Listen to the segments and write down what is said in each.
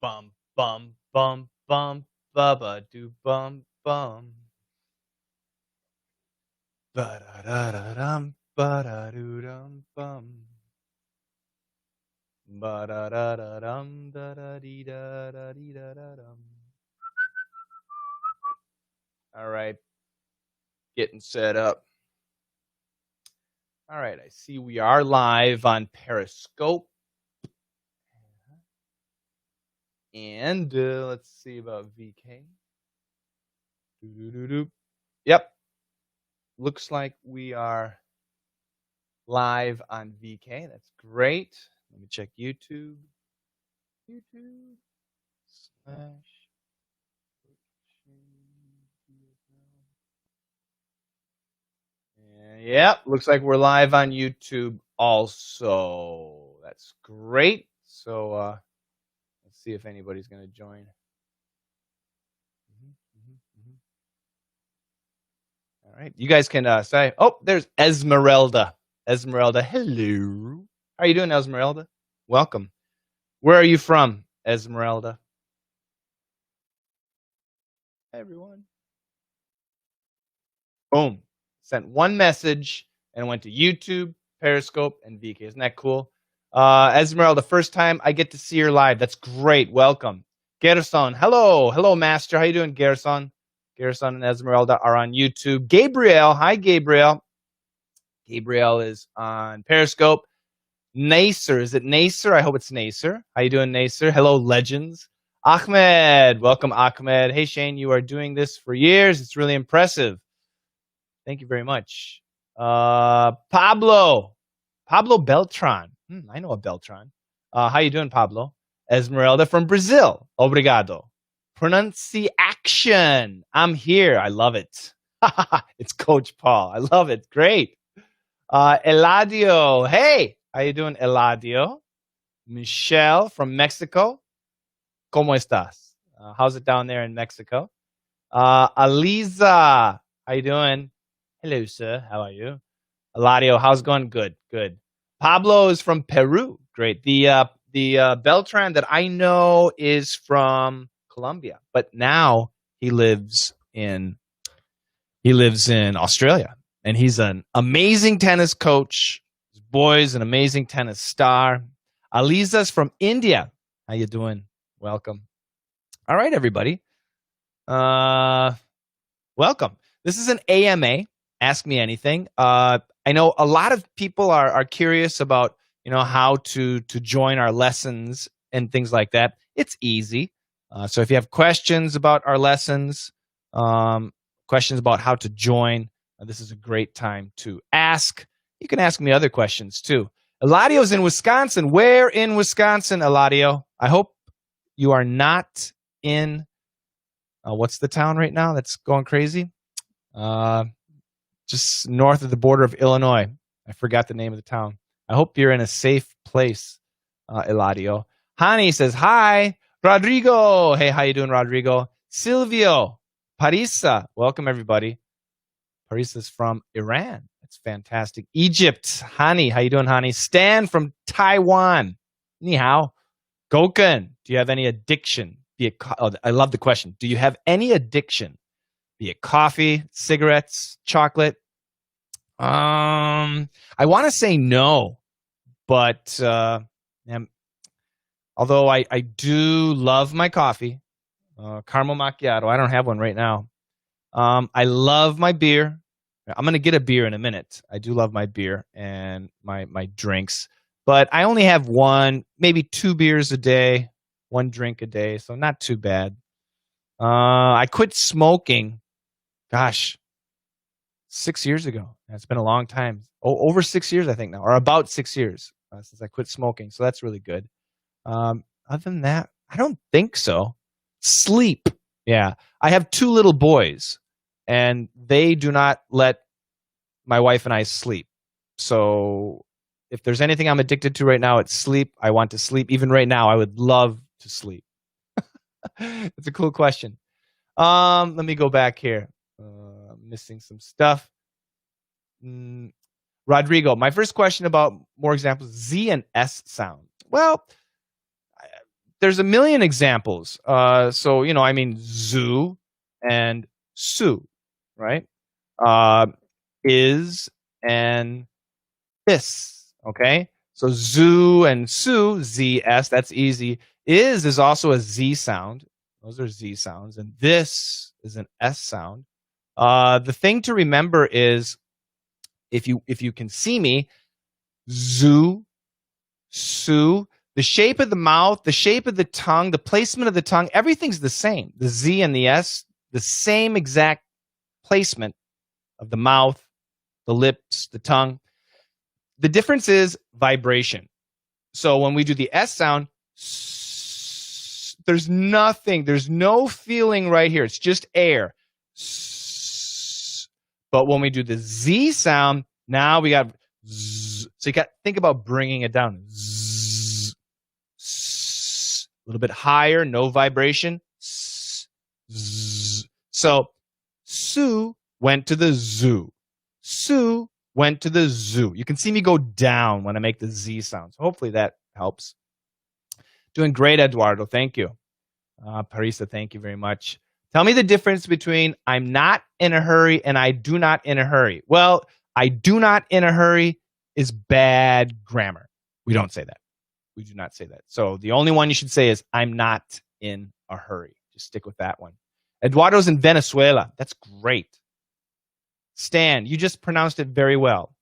Bum, bum, bum, bum, bubba do bum, bum. Ba-da-da-da-dum, ba-da-doo-dum, bum. Ba-da-da-da-dum, da-da-dee-da-da-dee-da-da-dum. All right, getting set up. All right, I see we are live on Periscope. And let's see about VK. Doo-doo-doo-doo. Yep. Looks like we are live on VK. That's great. Let me check YouTube. YouTube slash. Yep. Looks like we're live on YouTube also. That's great. So let's see if anybody's going to join. All right. You guys can say, oh, there's Esmeralda. Esmeralda, hello. How are you doing, Esmeralda? Welcome. Where are you from, Esmeralda? Hey, everyone. Boom. Sent one message and went to YouTube, Periscope, and VK. Isn't that cool? Esmeralda, first time I get to see her live. That's great. Welcome. Gerson, hello. Hello, Master. How you doing, Gerson? Gerson and Esmeralda are on YouTube. Gabriel, hi, Gabriel. Gabriel is on Periscope. Nacer, is it Nacer? I hope it's Nacer. How you doing, Nacer? Hello, legends. Ahmed, welcome, Ahmed. Hey, Shane, you are doing this for years. It's really impressive. Thank you very much. Pablo Beltran. I know a Beltran. How you doing, Pablo? Esmeralda from Brazil. Obrigado. Pronunciation. I'm here. I love it. It's Coach Paul. I love it. Great. Eladio. Hey, how you doing, Eladio? Michelle from Mexico. ¿Cómo estás? How's it down there in Mexico? Aliza. How you doing? Hello, sir. How are you? Eladio, how's it going? Good, good. Pablo is from Peru. Great. The Beltran that I know is from Colombia, but now he lives in Australia, and he's an amazing tennis coach. His boy's an amazing tennis star. Aliza's from India. How you doing? Welcome. All right, everybody. Welcome. This is an AMA. Ask me anything. I know a lot of people are curious about, how to join our lessons and things like that. It's easy. So if you have questions about our lessons, questions about how to join, this is a great time to ask. You can ask me other questions too. Eladio's in Wisconsin. Where in Wisconsin, Eladio? I hope you are not in, what's the town right now that's going crazy? Just north of the border of Illinois. I forgot the name of the town. I hope you're in a safe place, Eladio. Hani says, hi. Rodrigo. Hey, how you doing, Rodrigo? Silvio. Parisa. Welcome, everybody. Parisa's from Iran. That's fantastic. Egypt. Hani. How you doing, Hani? Stan from Taiwan. Ni hao. Goken. Do you have any addiction? I love the question. Do you have any addiction? Be it coffee, cigarettes, chocolate. I want to say no, but although I do love my coffee, caramel macchiato. I don't have one right now. I love my beer. I'm going to get a beer in a minute. I do love my beer and my drinks, but I only have one, maybe 2 beers a day, 1 drink a day, so not too bad. I quit smoking. Gosh, 6 years ago. It's been a long time. Over 6 years, I think now, or about 6 years since I quit smoking. So that's really good. Other than that, I don't think so. Sleep. Yeah. I have 2 little boys, and they do not let my wife and I sleep. So if there's anything I'm addicted to right now, it's sleep. I want to sleep. Even right now, I would love to sleep. It's a cool question. Let me go back here. Missing some stuff. Rodrigo, my first question about more examples, Z and S sound. Well, there's a million examples. So, I mean, zoo and sue, right? Uh, is and this, okay? So zoo and sue, Z-S, that's easy. Is also a Z sound. Those are Z sounds. And this is an S sound. The thing to remember is if you can see me, zoo, sue, the shape of the mouth, the shape of the tongue, the placement of the tongue, everything's the same. The Z and the S, the same exact placement of the mouth, the lips, the tongue. The difference is vibration. So when we do the S sound, there's nothing, there's no feeling right here. It's just air. But when we do the Z sound, now we got Z. So you got to think about bringing it down. Z, a little bit higher, no vibration. Z. So Sue went to the zoo. Sue went to the zoo. You can see me go down when I make the Z sounds. Hopefully that helps. Doing great, Eduardo. Thank you. Parisa, thank you very much. Tell me the difference between I'm not in a hurry and I do not in a hurry. Well, I do not in a hurry is bad grammar. We don't say that. We do not say that. So the only one you should say is I'm not in a hurry. Just stick with that one. Eduardo's in Venezuela. That's great. Stan, you just pronounced it very well.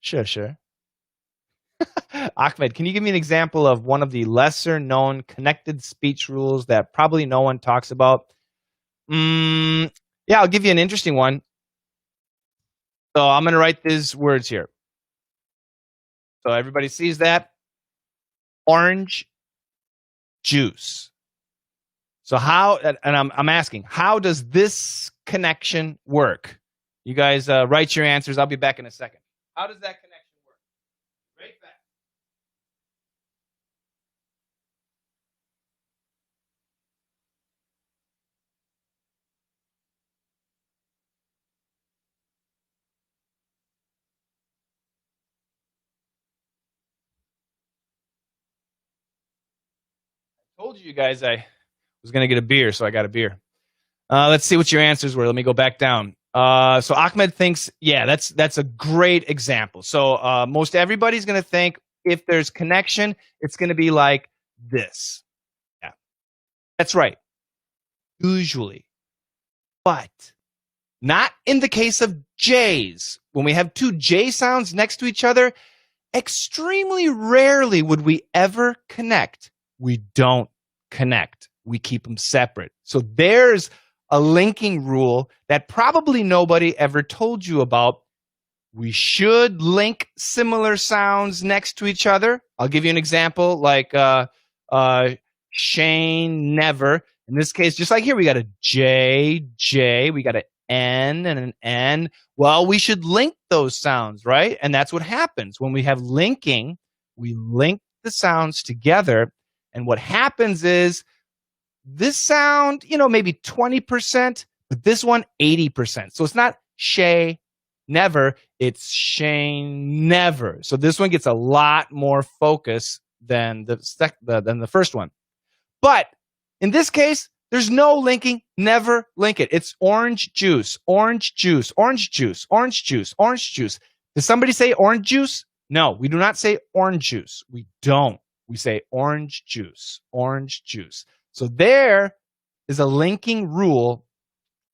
Sure. Ahmed, can you give me an example of one of the lesser known connected speech rules that probably no one talks about? Yeah, I'll give you an interesting one. So I'm going to write these words here. So everybody sees that. Orange juice. So how, and I'm asking, how does this connection work? You guys write your answers. I'll be back in a second. How does that connection work? Right back. I told you guys I was going to get a beer, so I got a beer. Let's see what your answers were. Let me go back down. So Ahmed thinks, yeah, that's a great example. So most everybody's going to think if there's connection, it's going to be like this. Yeah, that's right. Usually. But not in the case of J's. When we have two J sounds next to each other, extremely rarely would we ever connect. We don't connect. We keep them separate. So there's a linking rule that probably nobody ever told you about. We should link similar sounds next to each other. I'll give you an example like Shane, never. In this case, just like here, we got a J, we got an N and an N. Well, we should link those sounds, right? And that's what happens. When we have linking, we link the sounds together. And what happens is this sound, maybe 20%, but this one, 80%. So it's not Shay, never. It's Shane, never. So this one gets a lot more focus than the first one. But in this case, there's no linking. Never link it. It's orange juice, orange juice, orange juice, orange juice, orange juice. Does somebody say orange juice? No, we do not say orange juice. We don't. We say orange juice, orange juice. So there is a linking rule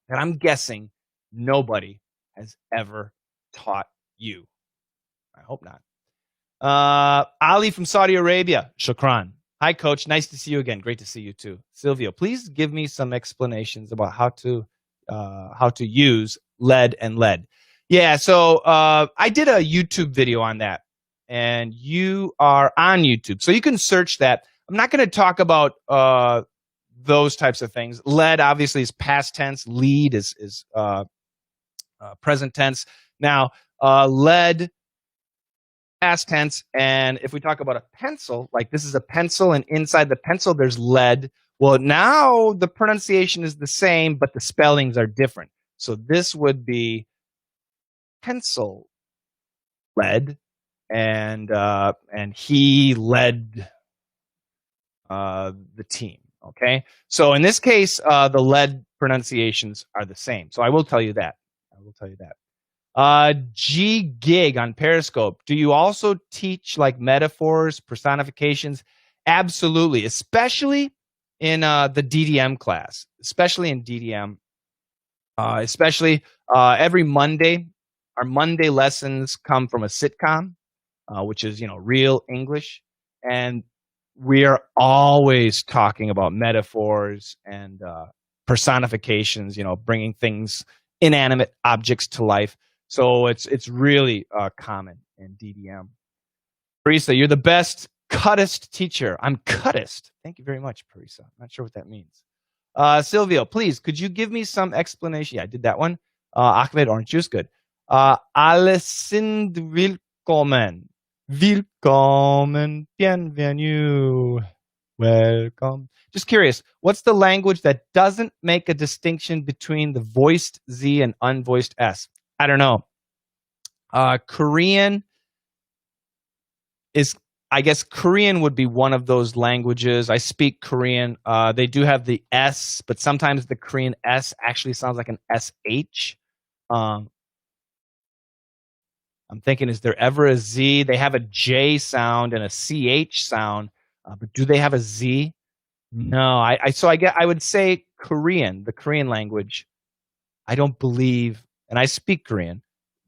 that I'm guessing nobody has ever taught you. I hope not. Ali from Saudi Arabia. Shukran. Hi, Coach. Nice to see you again. Great to see you too. Silvio, please give me some explanations about how to use lead and lead. Yeah, so I did a YouTube video on that, and you are on YouTube, so you can search that. I'm not going to talk about those types of things. Lead obviously is past tense. Lead is present tense. Now, lead, past tense, and if we talk about a pencil, like this is a pencil, and inside the pencil there's lead. Well, now the pronunciation is the same, but the spellings are different. So this would be pencil lead, and he led the team. Okay, so in this case, the lead pronunciations are the same. So I will tell you that. I will tell you that. G Gig on Periscope. Do you also teach like metaphors, personifications? Absolutely, especially in the DDM class, especially in DDM, especially every Monday. Our Monday lessons come from a sitcom, which is real English, and we are always talking about metaphors and personifications. Bringing things, inanimate objects, to life. So it's really common in DDM. Parisa, you're the best cuttest teacher. I'm cuttest. Thank you very much, Parisa. I'm not sure what that means. Silvio, please, could you give me some explanation? Yeah, I did that one. Ahmed, orange juice, good. Alle sind willkommen. Willkommen, bienvenue. Welcome. Just curious, what's the language that doesn't make a distinction between the voiced Z and unvoiced S? I don't know. Korean is, I guess Korean would be one of those languages. I speak Korean. They do have the S, but sometimes the Korean S actually sounds like an SH. I'm thinking, is there ever a Z? They have a J sound and a CH sound, but do they have a Z? No. I would say Korean, the Korean language. I don't believe, and I speak Korean,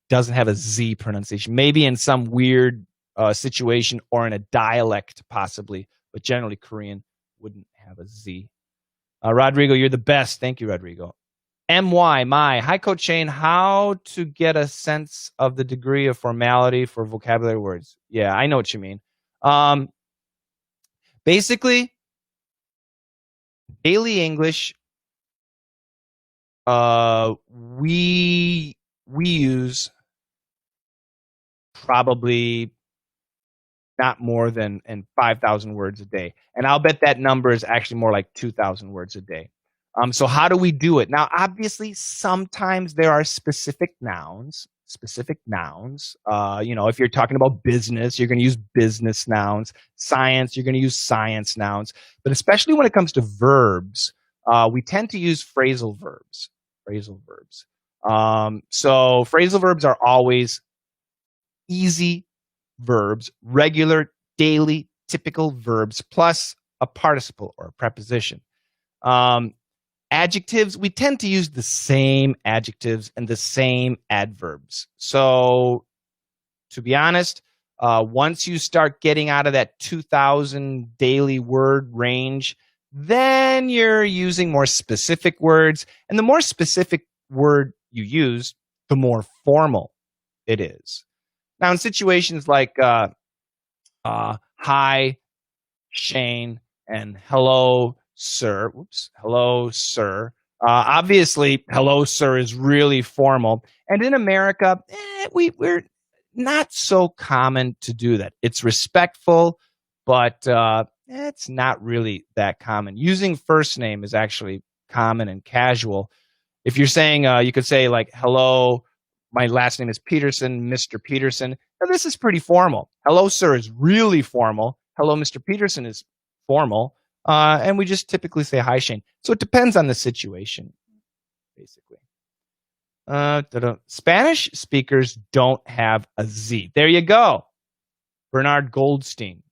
doesn't have a Z pronunciation. Maybe in some weird situation or in a dialect possibly, but generally Korean wouldn't have a Z. Rodrigo, you're the best. Thank you, Rodrigo. My. Hi, Coach Shane. How to get a sense of the degree of formality for vocabulary words? Yeah, I know what you mean. Basically, daily English, we use probably not more than 5,000 words a day. And I'll bet that number is actually more like 2,000 words a day. So how do we do it? Now, obviously, sometimes there are specific nouns. If you're talking about business, you're going to use business nouns. Science, you're going to use science nouns. But especially when it comes to verbs, we tend to use phrasal verbs. So phrasal verbs are always easy verbs, regular, daily, typical verbs, plus a participle or a preposition. Adjectives, we tend to use the same adjectives and the same adverbs. So, to be honest, once you start getting out of that 2,000 daily word range, then you're using more specific words. And the more specific word you use, the more formal it is. Now, in situations like hi, Shane, and hello, sir. Hello, sir. Obviously, hello, sir is really formal. And in America, we're not so common to do that. It's respectful, but it's not really that common. Using first name is actually common and casual. If you're saying, you could say like, hello, my last name is Peterson, Mr. Peterson. Now, this is pretty formal. Hello, sir is really formal. Hello, Mr. Peterson is formal. And we just typically say hi, Shane. So it depends on the situation, basically. Spanish speakers don't have a Z. There you go. Bernard Goldstein.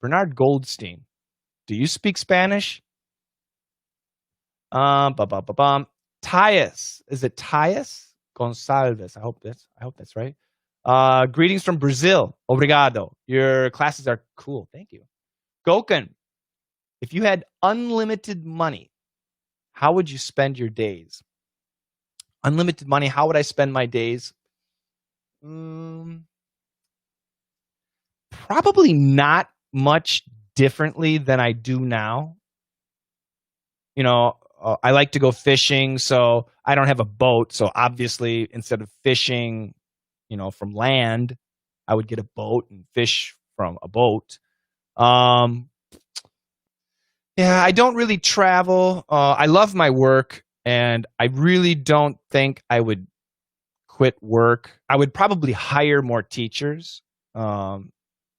Do you speak Spanish? Tyus. Is it Tyus? Gonçalves. I hope that's right. Greetings from Brazil. Obrigado. Your classes are cool. Thank you. Goken. If you had unlimited money, how would you spend your days? Unlimited money, how would I spend my days? Probably not much differently than I do now. I like to go fishing, so I don't have a boat. So obviously, instead of fishing, from land, I would get a boat and fish from a boat. Yeah, I don't really travel. I love my work, and I really don't think I would quit work. I would probably hire more teachers. That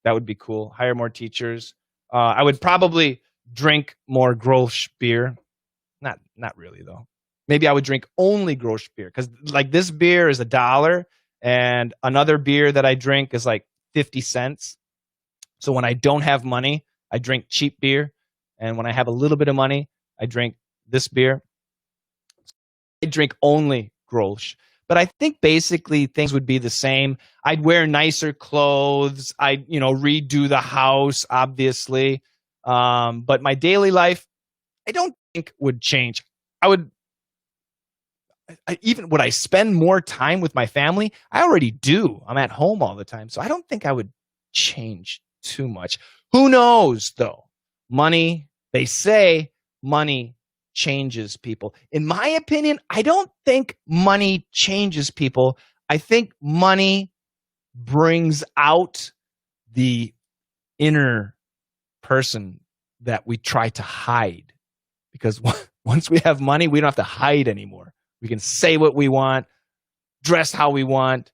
would be cool. Hire more teachers. I would probably drink more Grolsch beer. Not really though. Maybe I would drink only Grolsch beer because like this beer is $1 and another beer that I drink is like 50 cents. So when I don't have money, I drink cheap beer. And when I have a little bit of money, I drink this beer. I drink only Grolsch. But I think basically things would be the same. I'd wear nicer clothes. I'd, redo the house, obviously. But my daily life, I don't think would change. Would I spend more time with my family? I already do. I'm at home all the time. So I don't think I would change too much. Who knows though? Money, they say money changes people. In my opinion, I don't think money changes people. I think money brings out the inner person that we try to hide. Because once we have money, we don't have to hide anymore. We can say what we want, dress how we want,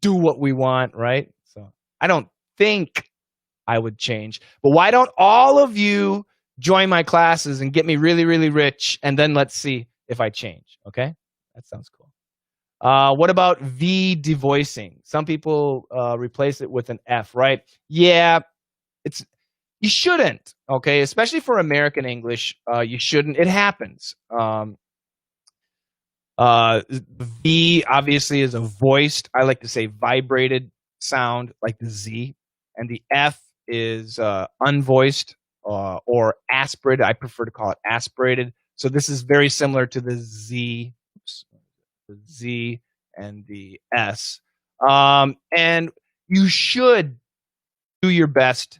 do what we want, right? So I don't think I would change. But why don't all of you join my classes and get me really, really rich, and then let's see if I change, okay? That sounds cool. What about V devoicing? Some people replace it with an F, right? Yeah, you shouldn't, okay? Especially for American English, you shouldn't. It happens. V obviously is a voiced, I like to say vibrated sound like the Z, and the F is unvoiced or aspirated. I prefer to call it aspirated. So this is very similar to the Z, the Z and the S. And you should do your best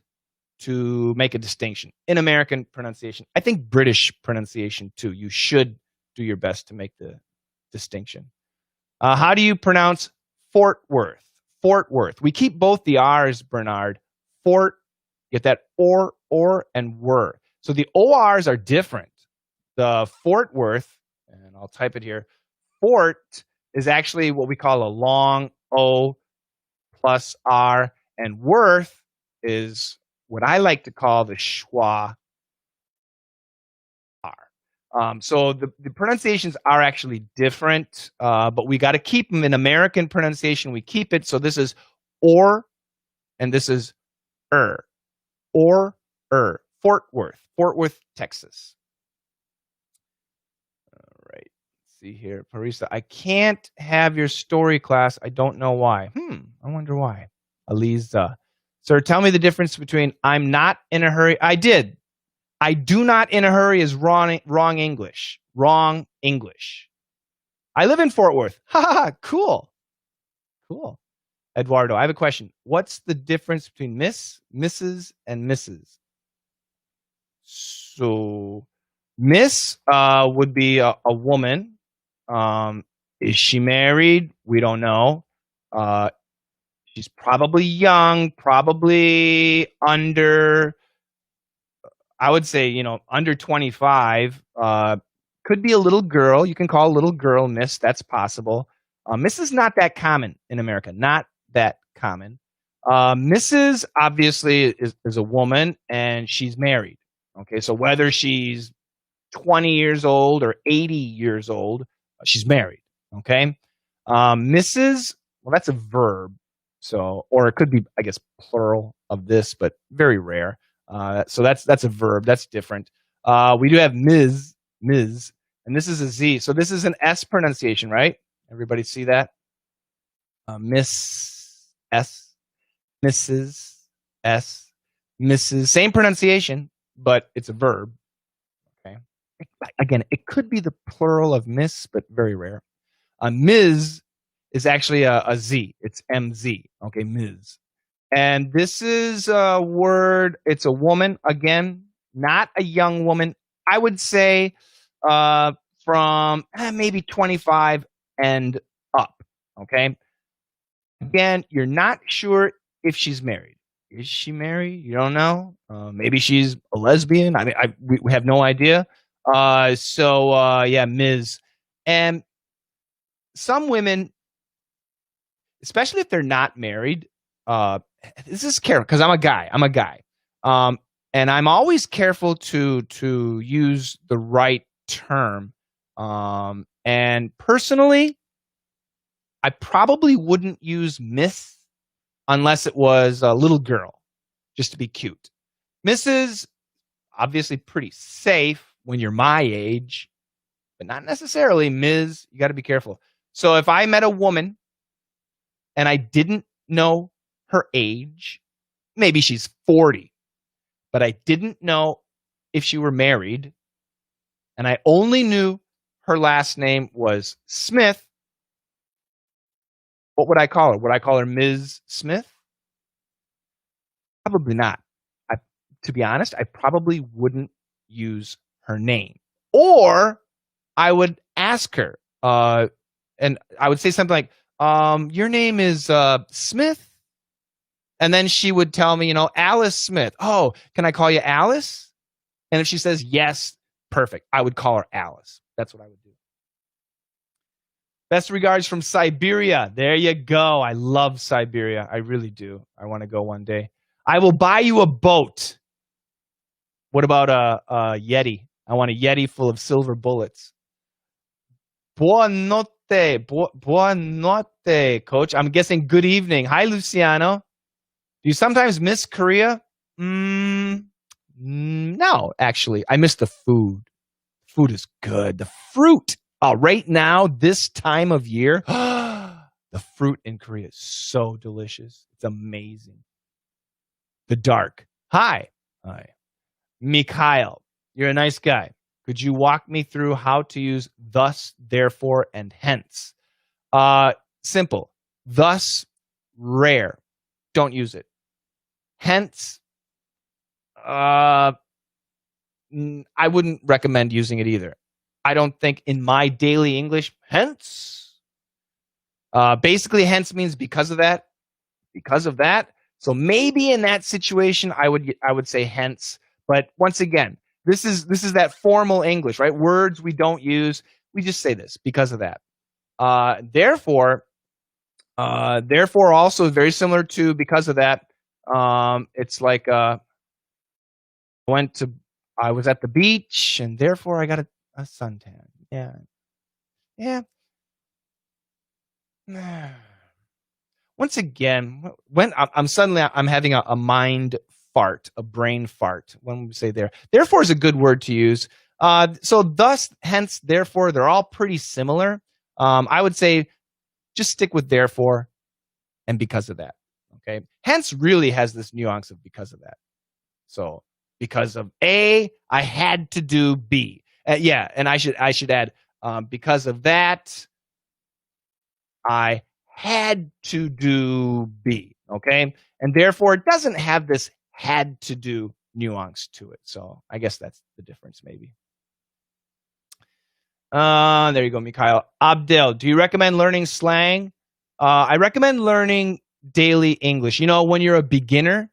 to make a distinction in American pronunciation. I think British pronunciation too. You should do your best to make the distinction. How do you pronounce Fort Worth? Fort Worth. We keep both the R's, Bernard. Fort, get that or, and were. So the ORs are different. The Fort Worth, and I'll type it here, Fort is actually what we call a long O plus R, and Worth is what I like to call the schwa R. So the pronunciations are actually different, but we got to keep them in American pronunciation. We keep it. So this is or, and this is or, Fort Worth, Texas. All right. Let's see here. Parisa, I can't have your story class. I don't know why. I wonder why. Aliza. Sir, tell me the difference between I'm not in a hurry. I do not in a hurry is wrong English. Wrong English. I live in Fort Worth. Ha ha ha. Cool. Eduardo, I have a question. What's the difference between Miss, Mrs., and Mrs.? So, Miss would be a woman. Is she married? We don't know. She's probably young, probably under, I would say, under 25. Could be a little girl. You can call a little girl Miss. That's possible. Miss is not that common in America. Not that common. Mrs. obviously is a woman and she's married. Okay, so whether she's 20 years old or 80 years old, she's married. Okay, Mrs. Well, that's a verb. So, or it could be, I guess, plural of this, but very rare. So that's a verb. That's different. We do have Ms., and this is a Z. So this is an S pronunciation, right? Everybody see that? Miss S, Mrs. S, Mrs. Same pronunciation, but it's a verb. Okay. Again, it could be the plural of Miss, but very rare. Ms. is actually a Z. It's MZ. Okay, Ms. And this is a word. It's a woman. Again, not a young woman. I would say from maybe 25 and up. Okay. Again, you're not sure if she's married. Is she married? You don't know. Maybe she's a lesbian. I mean, we have no idea. Yeah, Ms. And some women, especially if they're not married, this is careful because I'm a guy. And I'm always careful to use the right term. And personally, I probably wouldn't use Miss unless it was a little girl, just to be cute. Mrs. obviously pretty safe when you're my age, but not necessarily Ms. You got to be careful. So if I met a woman and I didn't know her age, maybe she's 40, but I didn't know if she were married, and I only knew her last name was Smith, what would I call her? Would I call her Ms. Smith? Probably not. To be honest, I probably wouldn't use her name. Or I would ask her, and I would say something like, your name is Smith? And then she would tell me, Alice Smith. Oh, can I call you Alice? And if she says yes, perfect. I would call her Alice. That's what I would do. Best regards from Siberia. There you go. I love Siberia. I really do. I want to go one day. I will buy you a boat. What about a Yeti? I want a Yeti full of silver bullets. Buonanotte. Buonanotte, coach. I'm guessing good evening. Hi, Luciano. Do you sometimes miss Korea? No, actually. I miss the food. Food is good. The fruit. Right now, this time of year, the fruit in Korea is so delicious. It's amazing. The dark. Hi. Hi. Mikhail, you're a nice guy. Could you walk me through how to use thus, therefore, and hence? Simple. Thus, rare. Don't use it. Hence, I wouldn't recommend using it either. I don't think in my daily English, hence. Basically, hence means because of that. Because of that. So maybe in that situation, I would say hence. But once again, this is that formal English, right? Words we don't use. We just say this because of that. Therefore also very similar to because of that. It's like I was at the beach and therefore I got a suntan. Yeah. Once again, when I'm having a mind fart, a brain fart when we say there. Therefore is a good word to use. So thus, hence, therefore, they're all pretty similar. I would say just stick with therefore and because of that. Okay. Hence really has this nuance of because of that. So because of A, I had to do B. And I should add because of that, I had to do B. Okay. And therefore it doesn't have this had to do nuance to it. So I guess that's the difference maybe. There you go, Mikhail. Abdel, do you recommend learning slang? I recommend learning daily English. When you're a beginner,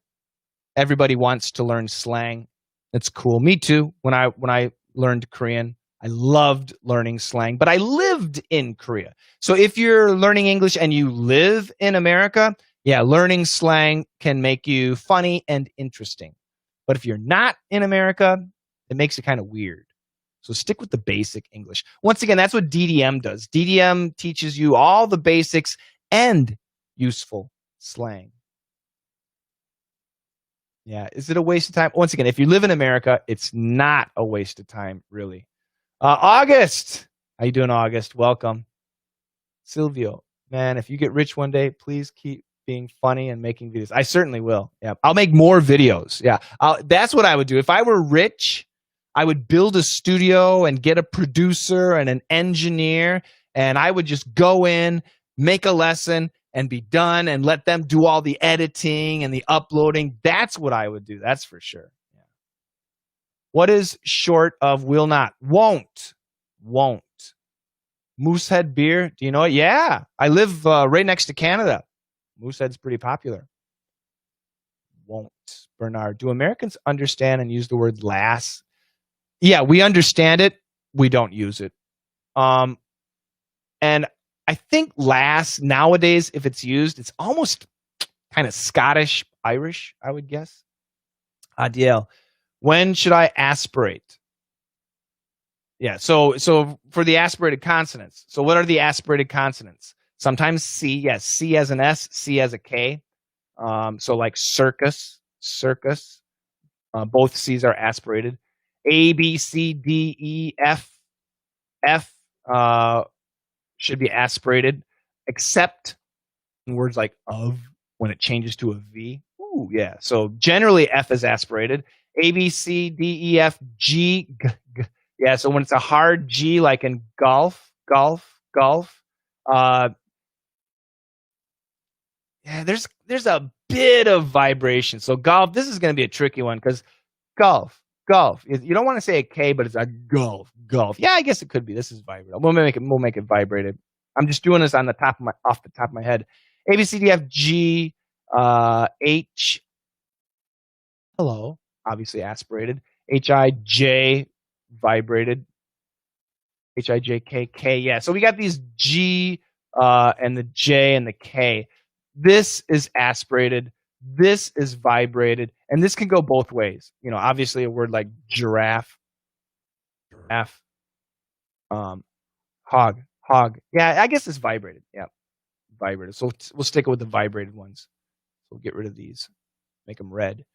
everybody wants to learn slang. That's cool. Me too. When I learned Korean, I loved learning slang, but I lived in Korea. So if you're learning English and you live in America, learning slang can make you funny and interesting. But if you're not in America, it makes it kind of weird. So stick with the basic English. Once again, that's what DDM does. DDM teaches you all the basics and useful slang. Yeah, is it a waste of time? Once again, if you live in America, it's not a waste of time, really. August, how you doing, August? Welcome. Silvio, man, if you get rich one day, please keep being funny and making videos. I certainly will. Yeah, I'll make more videos. Yeah, that's what I would do. If I were rich, I would build a studio and get a producer and an engineer, and I would just go in, make a lesson, and be done and let them do all the editing and the uploading. That's what I would do. That's for sure. Yeah. What is short of will not? Won't. Moosehead beer. Do you know it? Yeah. I live right next to Canada. Moosehead's pretty popular. Won't. Bernard. Do Americans understand and use the word lass? Yeah, we understand it. We don't use it. And I think lass nowadays, if it's used, it's almost kind of Scottish, Irish, I would guess. Adiel, When should I aspirate? Yeah, so for the aspirated consonants. So what are the aspirated consonants? Sometimes C, yes, C as an S, C as a K. So like circus, circus. Both C's are aspirated. A, B, C, D, E, F, F should be aspirated, except in words like of when it changes to a V. Ooh, yeah. So generally F is aspirated. A, B, C, D, E, F, G, G, G. Yeah, so when it's a hard G, like in golf, golf, golf, yeah, there's a bit of vibration. So golf, this is going to be a tricky one because golf, golf. You don't want to say a K, but it's a golf, golf. Yeah, I guess it could be. This is vibrated. We'll make it vibrated. I'm just doing this on the top of off the top of my head. A, B, C, D, F, G, H. Hello, obviously aspirated. H, I, J, vibrated. H, I, J, K, K. Yeah, so we got these G and the J and the K. This is aspirated. This is vibrated. And this can go both ways. You know, obviously a word like giraffe, giraffe, hog, hog. Yeah, I guess it's vibrated. Yeah, vibrated. So we'll stick it with the vibrated ones. We'll get rid of these. Make them red.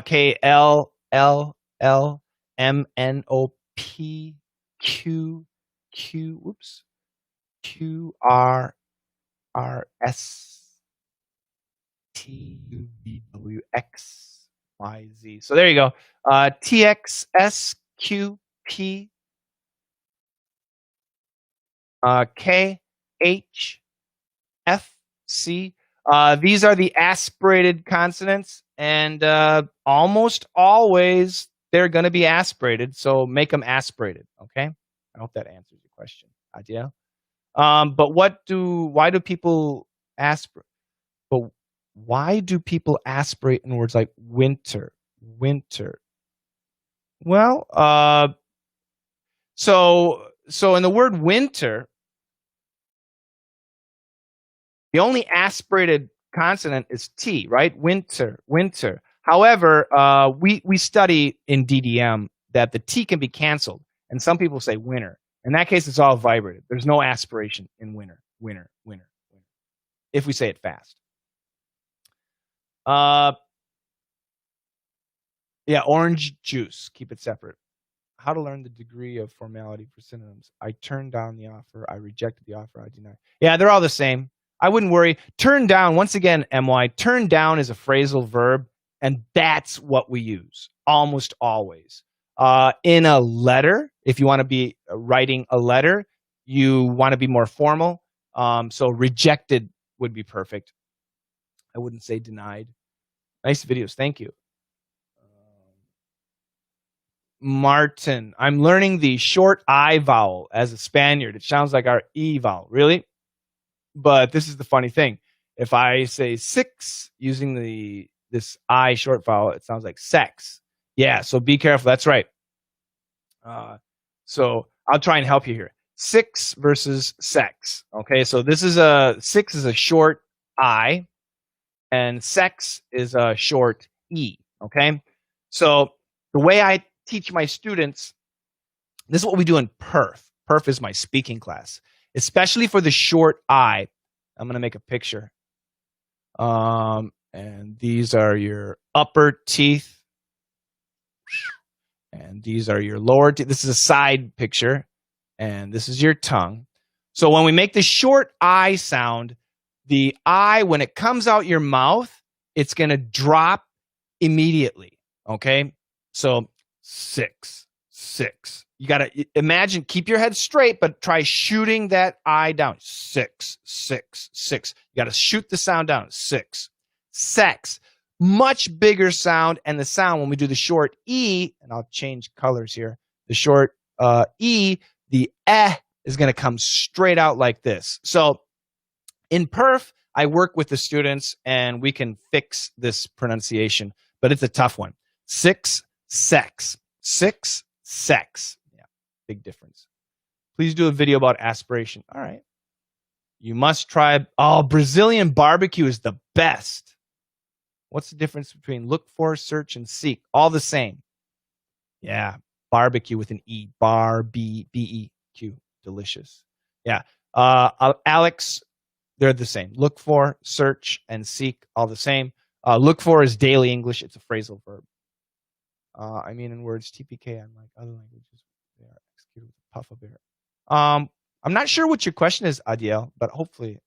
K, L, L, L, M, N, O, P, Q, Q, whoops, Q, R, R, S, T, U, V, W, X, Y, Z. So there you go. T, X, S, Q, P, K, H, F, C. These are the aspirated consonants, and almost always they're going to be aspirated, so make them aspirated, okay? I hope that answers your question, Adia. But why do people aspirate? But why do people aspirate in words like winter, winter? Well, so in the word winter, the only aspirated consonant is T, right? Winter, winter. However, we study in DDM that the T can be canceled, and some people say winter. In that case, it's all vibrated. There's no aspiration in winter, winter, winter, winter, if we say it fast. Yeah, orange juice. Keep it separate. How to learn the degree of formality for synonyms. I turned down the offer. I rejected the offer. I denied. Yeah, they're all the same. I wouldn't worry. Turn down, once again, MY, turn down is a phrasal verb, and that's what we use almost always. In a letter, if you want to be writing a letter, you want to be more formal. So rejected would be perfect. I wouldn't say denied. Nice videos. Thank you. Martin, I'm learning the short I vowel as a Spaniard. It sounds like our E vowel. Really? But this is the funny thing. If I say six using this I short vowel, it sounds like sex. Yeah, so be careful. That's right. So I'll try and help you here. Six versus sex. Okay, so this is six is a short I, and sex is a short E. Okay, so the way I teach my students, this is what we do in Perf. Perf is my speaking class, especially for the short I. I'm going to make a picture. And these are your upper teeth. And these are your lower teeth. This is a side picture. And this is your tongue. So when we make the short I sound, the I, when it comes out your mouth, it's going to drop immediately. Okay? So six, six. You got to imagine, keep your head straight, but try shooting that I down. Six, six, six. You got to shoot the sound down. Six. Sex. Much bigger sound, and the sound when we do the short E, and I'll change colors here. The short E, the eh is going to come straight out like this. So in Perf, I work with the students, and we can fix this pronunciation, but it's a tough one. Six, sex. Six, sex. Yeah, big difference. Please do a video about aspiration. All right. You must try. Oh, Brazilian barbecue is the best. What's the difference between look for, search, and seek? All the same. Yeah. Barbecue with an E. B-E-Q. Delicious. Yeah. Alex, they're the same. Look for, search, and seek, all the same. Look for is daily English. It's a phrasal verb. I mean, in words, TPK, unlike other languages, they are executed with a puff of air. I'm not sure what your question is, Adiel, but hopefully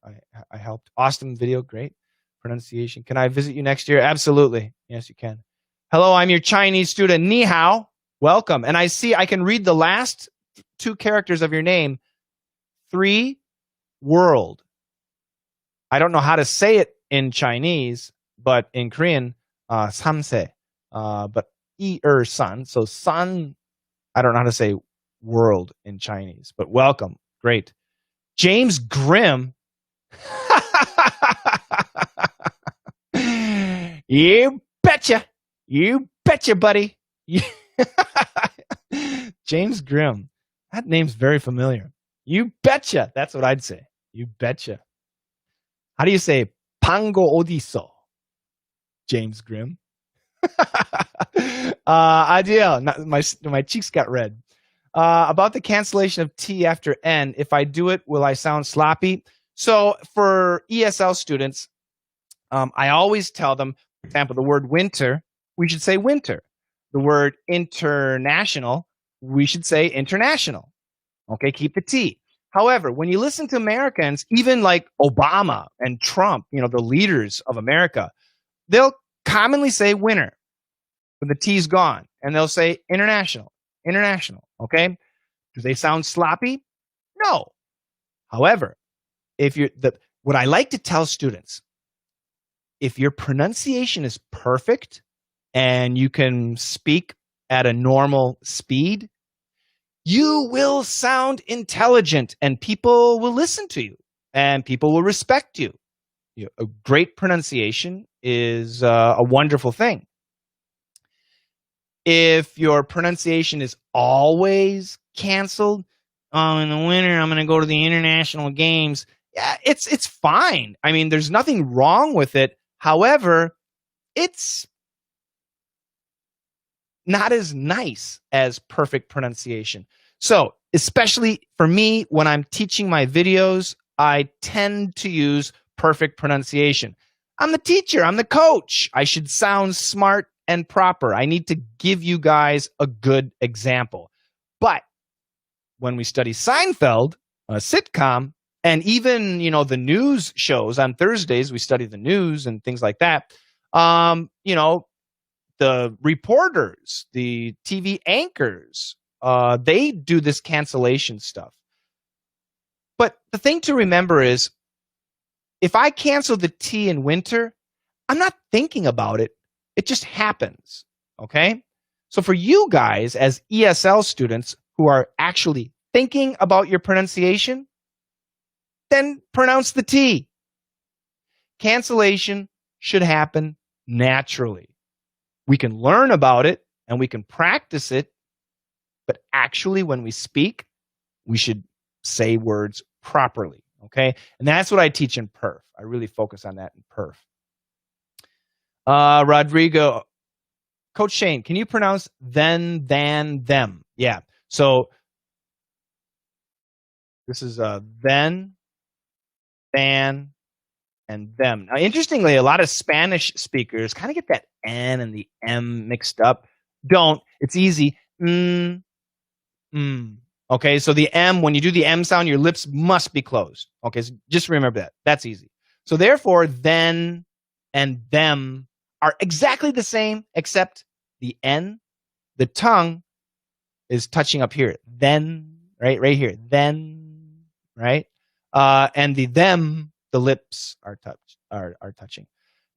I helped. Awesome video, great pronunciation. Can I visit you next year? Absolutely. Yes, you can. Hello, I'm your Chinese student. Ni hao. Welcome. And I see I can read the last two characters of your name. 3 world. I don't know how to say it in Chinese, but in Korean, samse. But sun. So sun, I don't know how to say world in Chinese, but welcome. Great. James Grimm. You betcha. You betcha, buddy. James Grimm. That name's very familiar. You betcha. That's what I'd say. You betcha. How do you say pango odiso? James Grimm. Ideal. My cheeks got red. About the cancellation of T after N, if I do it, will I sound sloppy? So for ESL students, I always tell them, for example, the word winter, we should say winter. The word international, we should say international. Okay, keep the T. However, when you listen to Americans, even like Obama and Trump, the leaders of America, they'll commonly say winter when the T's gone, and they'll say international. Okay? Do they sound sloppy? No. However, what I like to tell students, if your pronunciation is perfect and you can speak at a normal speed, you will sound intelligent and people will listen to you and people will respect you. A great pronunciation is a wonderful thing. If your pronunciation is always canceled, in the winter, I'm going to go to the international games. Yeah, it's fine. I mean, there's nothing wrong with it. However, it's not as nice as perfect pronunciation. So, especially for me, when I'm teaching my videos, I tend to use perfect pronunciation. I'm the teacher. I'm the coach. I should sound smart and proper. I need to give you guys a good example. But when we study Seinfeld, a sitcom, and even, the news shows on Thursdays, we study the news and things like that. The reporters, the TV anchors, they do this cancellation stuff. But the thing to remember is, if I cancel the T in winter, I'm not thinking about it. It just happens, okay? So for you guys as ESL students who are actually thinking about your pronunciation, then pronounce the T. Cancellation should happen naturally. We can learn about it and we can practice it, but actually when we speak, we should say words properly, okay? And that's what I teach in perf. I really focus on that in perf. Rodrigo, Coach Shane, can you pronounce then, than, them? Yeah. So this is then, than, and them. Now, interestingly, a lot of Spanish speakers kind of get that N and the M mixed up. Don't. It's easy. Okay, so the M, when you do the M sound, your lips must be closed. Okay, so just remember that. That's easy. So therefore, then and them are exactly the same, except the N, the tongue is touching up here. Then, right here. Then, right? And the them, the lips are touching.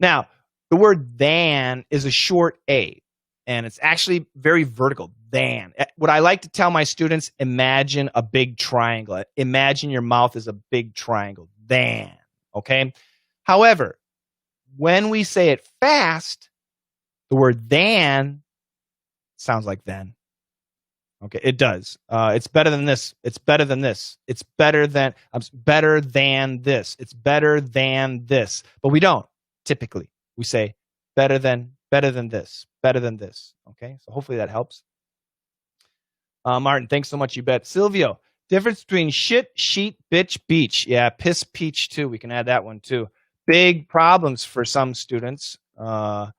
Now, the word than is a short A, and it's actually very vertical. Than. What I like to tell my students, imagine a big triangle. Imagine your mouth is a big triangle. Than. Okay? However, when we say it fast, the word than sounds like then. Okay, it does. It's better than this. It's better than this. It's better than better than this. It's better than this. But we don't typically. We say better than this, better than this. Okay, so hopefully that helps. Martin, thanks so much. You bet. Silvio, difference between shit, sheet, bitch, beach. Yeah, piss, peach too. We can add that one too. Big problems for some students. And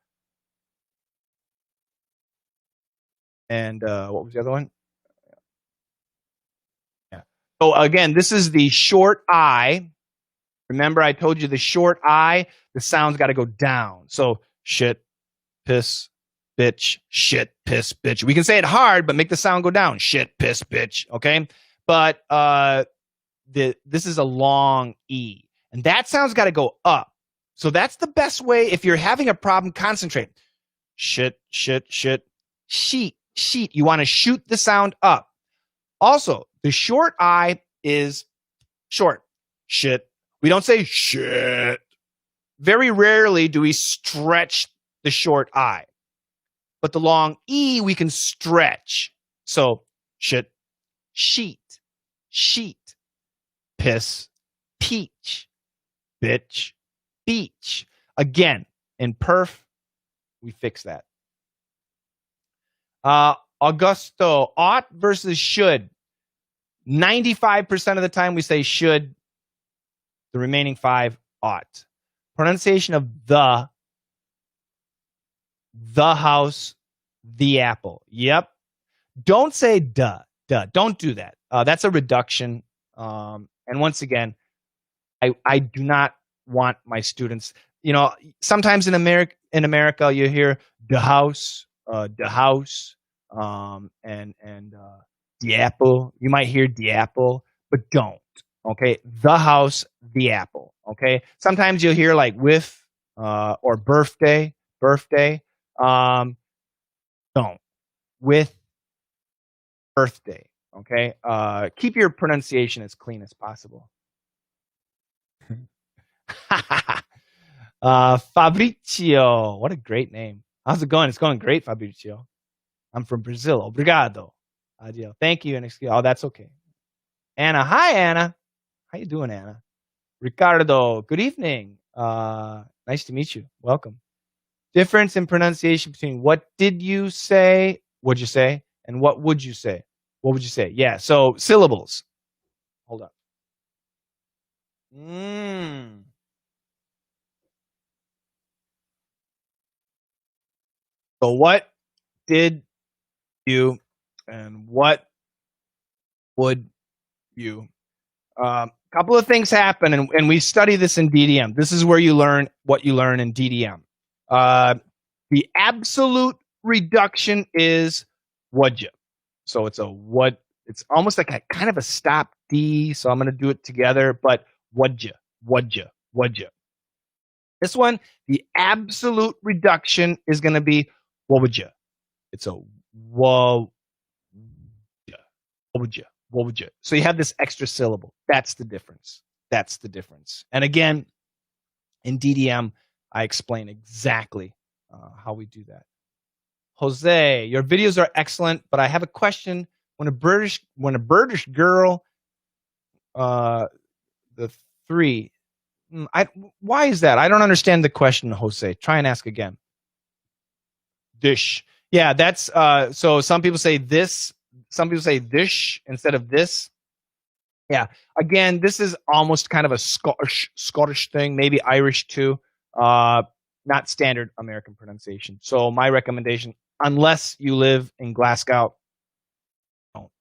what was the other one? Yeah. So again, this is the short I. Remember, I told you the short I, the sound's got to go down. So shit, piss, bitch, shit, piss, bitch. We can say it hard, but make the sound go down. Shit, piss, bitch. Okay. But this is a long E. And that sound's got to go up. So that's the best way. If you're having a problem, concentrate. Shit, shit, shit. Sheet, sheet. You want to shoot the sound up. Also, the short I is short. Shit. We don't say shit. Very rarely do we stretch the short I. But the long E we can stretch. So shit, sheet, sheet, piss, peach, bitch, beach. Again, in perf, we fix that. Augusto, ought versus should. 95% of the time we say should. The remaining 5, ought. Pronunciation of the house, the apple. Yep. Don't say duh. Don't do that. That's a reduction. And once again, I do not want my students. Sometimes in America, you hear the house, and the apple. You might hear the apple, but don't. Okay, the house, the apple. Okay, sometimes you'll hear like with or birthday. Don't with birthday. Okay, keep your pronunciation as clean as possible. Fabrizio, what a great name. How's it going? It's going great, Fabrizio. I'm from Brazil. Obrigado. Adio. Thank you. And excuse. Oh, that's okay. Anna. Hi, Anna. How you doing, Anna? Ricardo. Good evening. Nice to meet you. Welcome. Difference in pronunciation between what did you say, would you say, and what would you say? What would you say? Yeah. So syllables. Hold up. So what did you and what would you? Couple of things happen, and we study this in DDM. This is where you learn what you learn in DDM. The absolute reduction is would you. So it's a what. It's almost like a kind of a stop D. So I'm going to do it together, but would you. This one, the absolute reduction is going to be what would you. It's a whoa. What would you? So you have this extra syllable. That's the difference. And again, in DDM, I explain exactly how we do that. Jose, your videos are excellent, but I have a question. When a British girl, the 3, why is that? I don't understand the question, Jose. Try and ask again. Dish. Yeah, that's so some people say this. Some people say this instead of this. Yeah. Again, this is almost kind of a Scottish thing, maybe Irish too. Not standard American pronunciation. So my recommendation, unless you live in Glasgow, don't.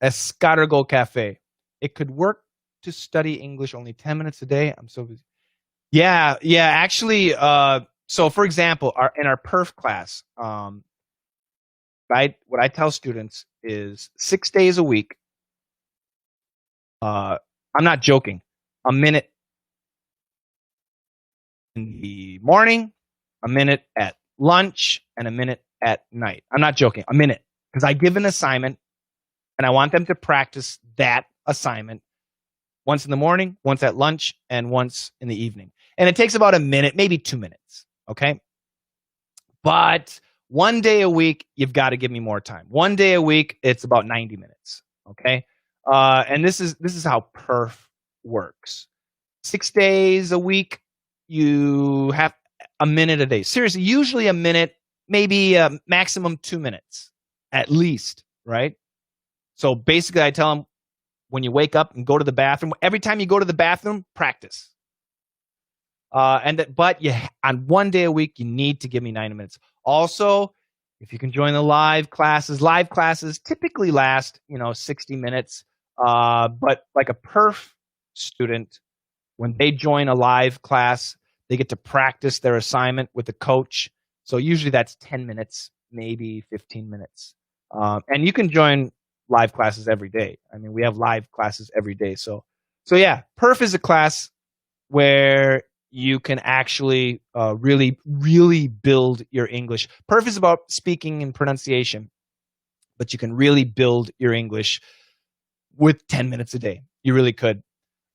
Escargot Cafe. It could work to study English only 10 minutes a day. I'm so busy. Yeah. Actually, so for example, in our perf class, what I tell students is 6 days a week. I'm not joking. A minute in the morning, a minute at lunch, and a minute at night. I'm not joking. A minute. Because I give an assignment, and I want them to practice that assignment once in the morning, once at lunch, and once in the evening. And it takes about a minute, maybe 2 minutes. Okay? But 1 day a week, you've got to give me more time. 1 day a week, it's about 90 minutes. Okay? And this is how perf works. 6 days a week, you have a minute a day. Seriously, usually a minute, maybe maximum 2 minutes. at least, right? So basically, I tell them when you wake up and go to the bathroom, every time you go to the bathroom, practice. But on one day a week, you need to give me 90 minutes. Also, if you can join the live classes typically last 60 minutes. But like a perf student, when they join a live class, they get to practice their assignment with the coach. So usually that's 10 minutes, maybe 15 minutes. And you can join live classes every day. I mean, we have live classes every day. So yeah, perf is a class where you can actually really, really build your English. Perf is about speaking and pronunciation, but you can really build your English with 10 minutes a day. You really could.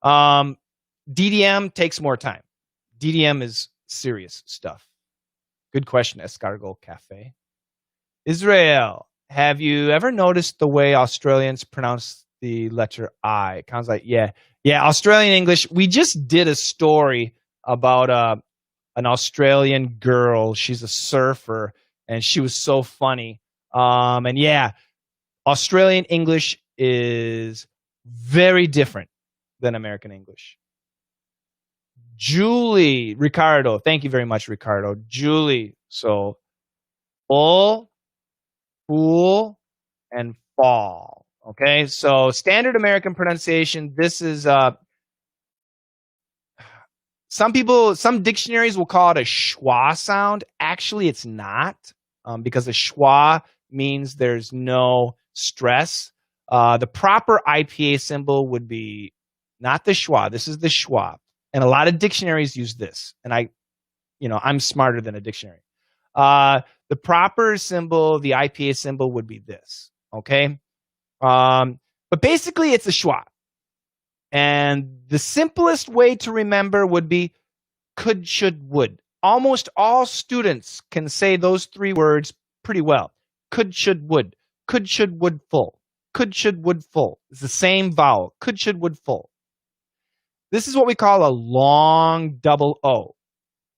DDM takes more time. DDM is serious stuff. Good question, Escargot Cafe. Israel, have you ever noticed the way Australians pronounce the letter I? It sounds like, yeah, Australian English. We just did a story about an Australian girl. She's a surfer, and she was so funny. And yeah, Australian English is very different than American English. Julie, Ricardo, thank you very much, Ricardo. Julie, so full, fool, and fall. Okay, so standard American pronunciation. This is some dictionaries will call it a schwa sound. Actually, it's not, because a schwa means there's no stress. The proper IPA symbol would be not the schwa. This is the schwa. And a lot of dictionaries use this. And I'm smarter than a dictionary. The proper symbol, the IPA symbol would be this. Okay. But basically it's a schwa. And the simplest way to remember would be could, should, would. Almost all students can say those three words pretty well. Could, should, would. Could, should, would, full. Could, should, would, full. It's the same vowel. Could, should, would, full. This is what we call a long double O.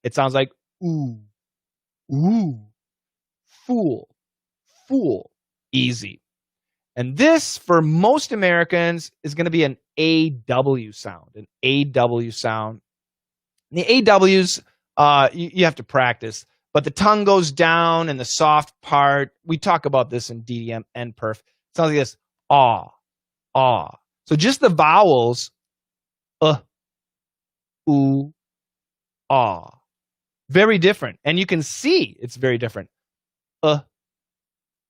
It sounds like ooh, ooh, fool, fool. Easy. And this, for most Americans, is going to be an AW sound. An AW sound. And the AWs, you have to practice. But the tongue goes down and the soft part. We talk about this in DDM and perf. It sounds like this. Ah, ah. So just the vowels. Ooh, ah. Very different. And you can see it's very different.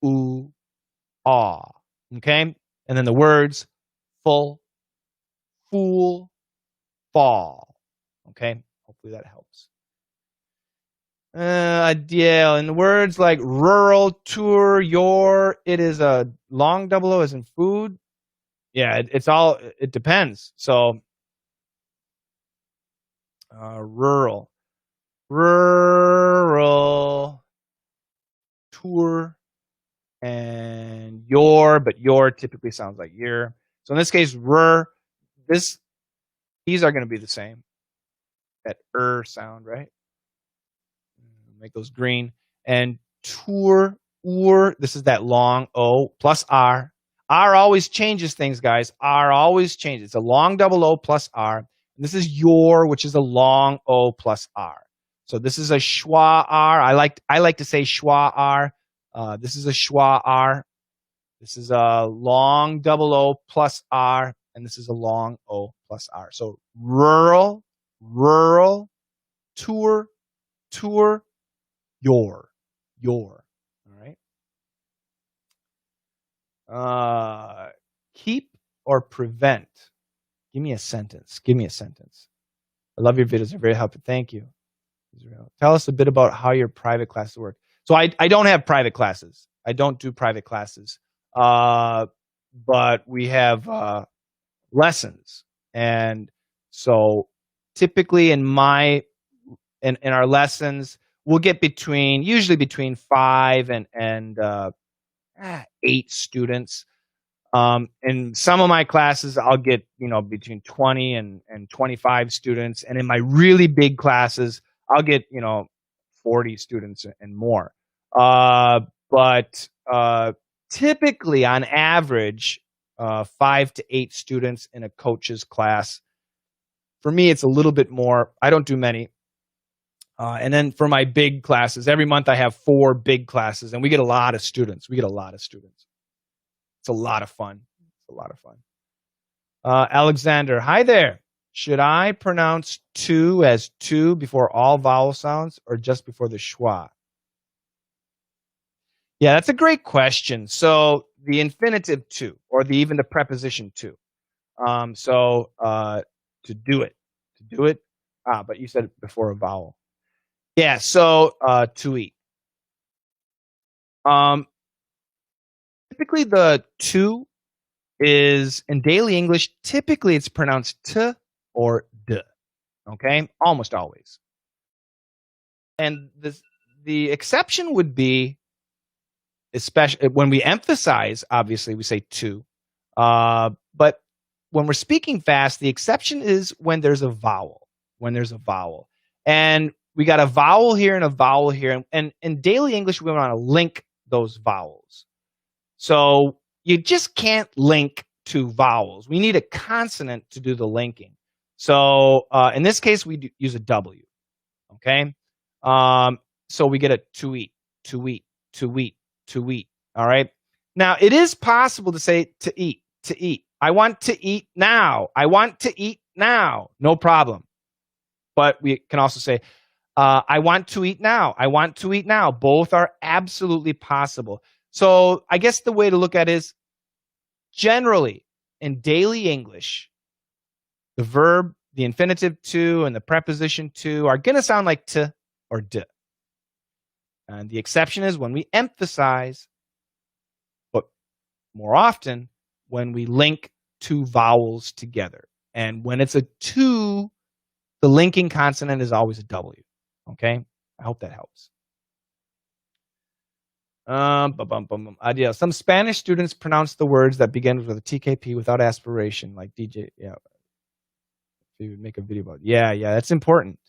Ooh, ah. Okay? And then the words full, fool, fall. Okay? Hopefully that helps. Yeah, and words like rural, tour, your, it is a long double O as in food. Yeah, it depends. So, rural, tour, and your, but your typically sounds like your. So in this case, these are going to be the same. That sound, right? Make those green. And tour, this is that long O plus R. R always changes things, guys. R always changes. It's a long double O plus R. And this is your, which is a long O plus R. So this is a schwa R. I like to say schwa R. This is a schwa R. This is a long double O plus R. And this is a long O plus R. So rural, tour, your. All right. Keep or prevent. Give me a sentence. I love your videos. They're very helpful. Thank you, Israel. Tell us a bit about how your private classes work. So I don't have private classes. I don't do private classes. But we have lessons. And so typically in our lessons, we'll get usually between 5 and 8 students. In some of my classes, I'll get, between 20 and 25 students. And in my really big classes, I'll get, 40 students and more. But typically, on average, 5 to 8 students in a coach's class. For me, it's a little bit more. I don't do many. And then for my big classes, every month I have 4 big classes, and we get a lot of students. It's a lot of fun. Alexander, hi there. Should I pronounce to as to before all vowel sounds or just before the schwa? Yeah, that's a great question. So the infinitive to, or even the preposition to. To do it. But you said it before a vowel. Yeah, so to eat. Typically the to is in daily English, typically it's pronounced t or d. Okay? Almost always. And the exception would be, especially when we emphasize, obviously we say to. But when we're speaking fast, the exception is when there's a vowel. And we got a vowel here and a vowel here. And in daily English, we want to link those vowels. So you just can't link two vowels. We need a consonant to do the linking. So in this case, we use a W. Okay? So we get a to eat. All right? Now, it is possible to say to eat. I want to eat now. No problem. But we can also say, I want to eat now. Both are absolutely possible. So I guess the way to look at it is, generally, in daily English, the verb, the infinitive to, and the preposition to are going to sound like t or d. And the exception is when we emphasize, but more often when we link two vowels together. And when it's a to, the linking consonant is always a W. Okay? I hope that helps. Adios. Some Spanish students pronounce the words that begin with a TKP without aspiration, like DJ. Yeah. If you would make a video about it. Yeah, that's important.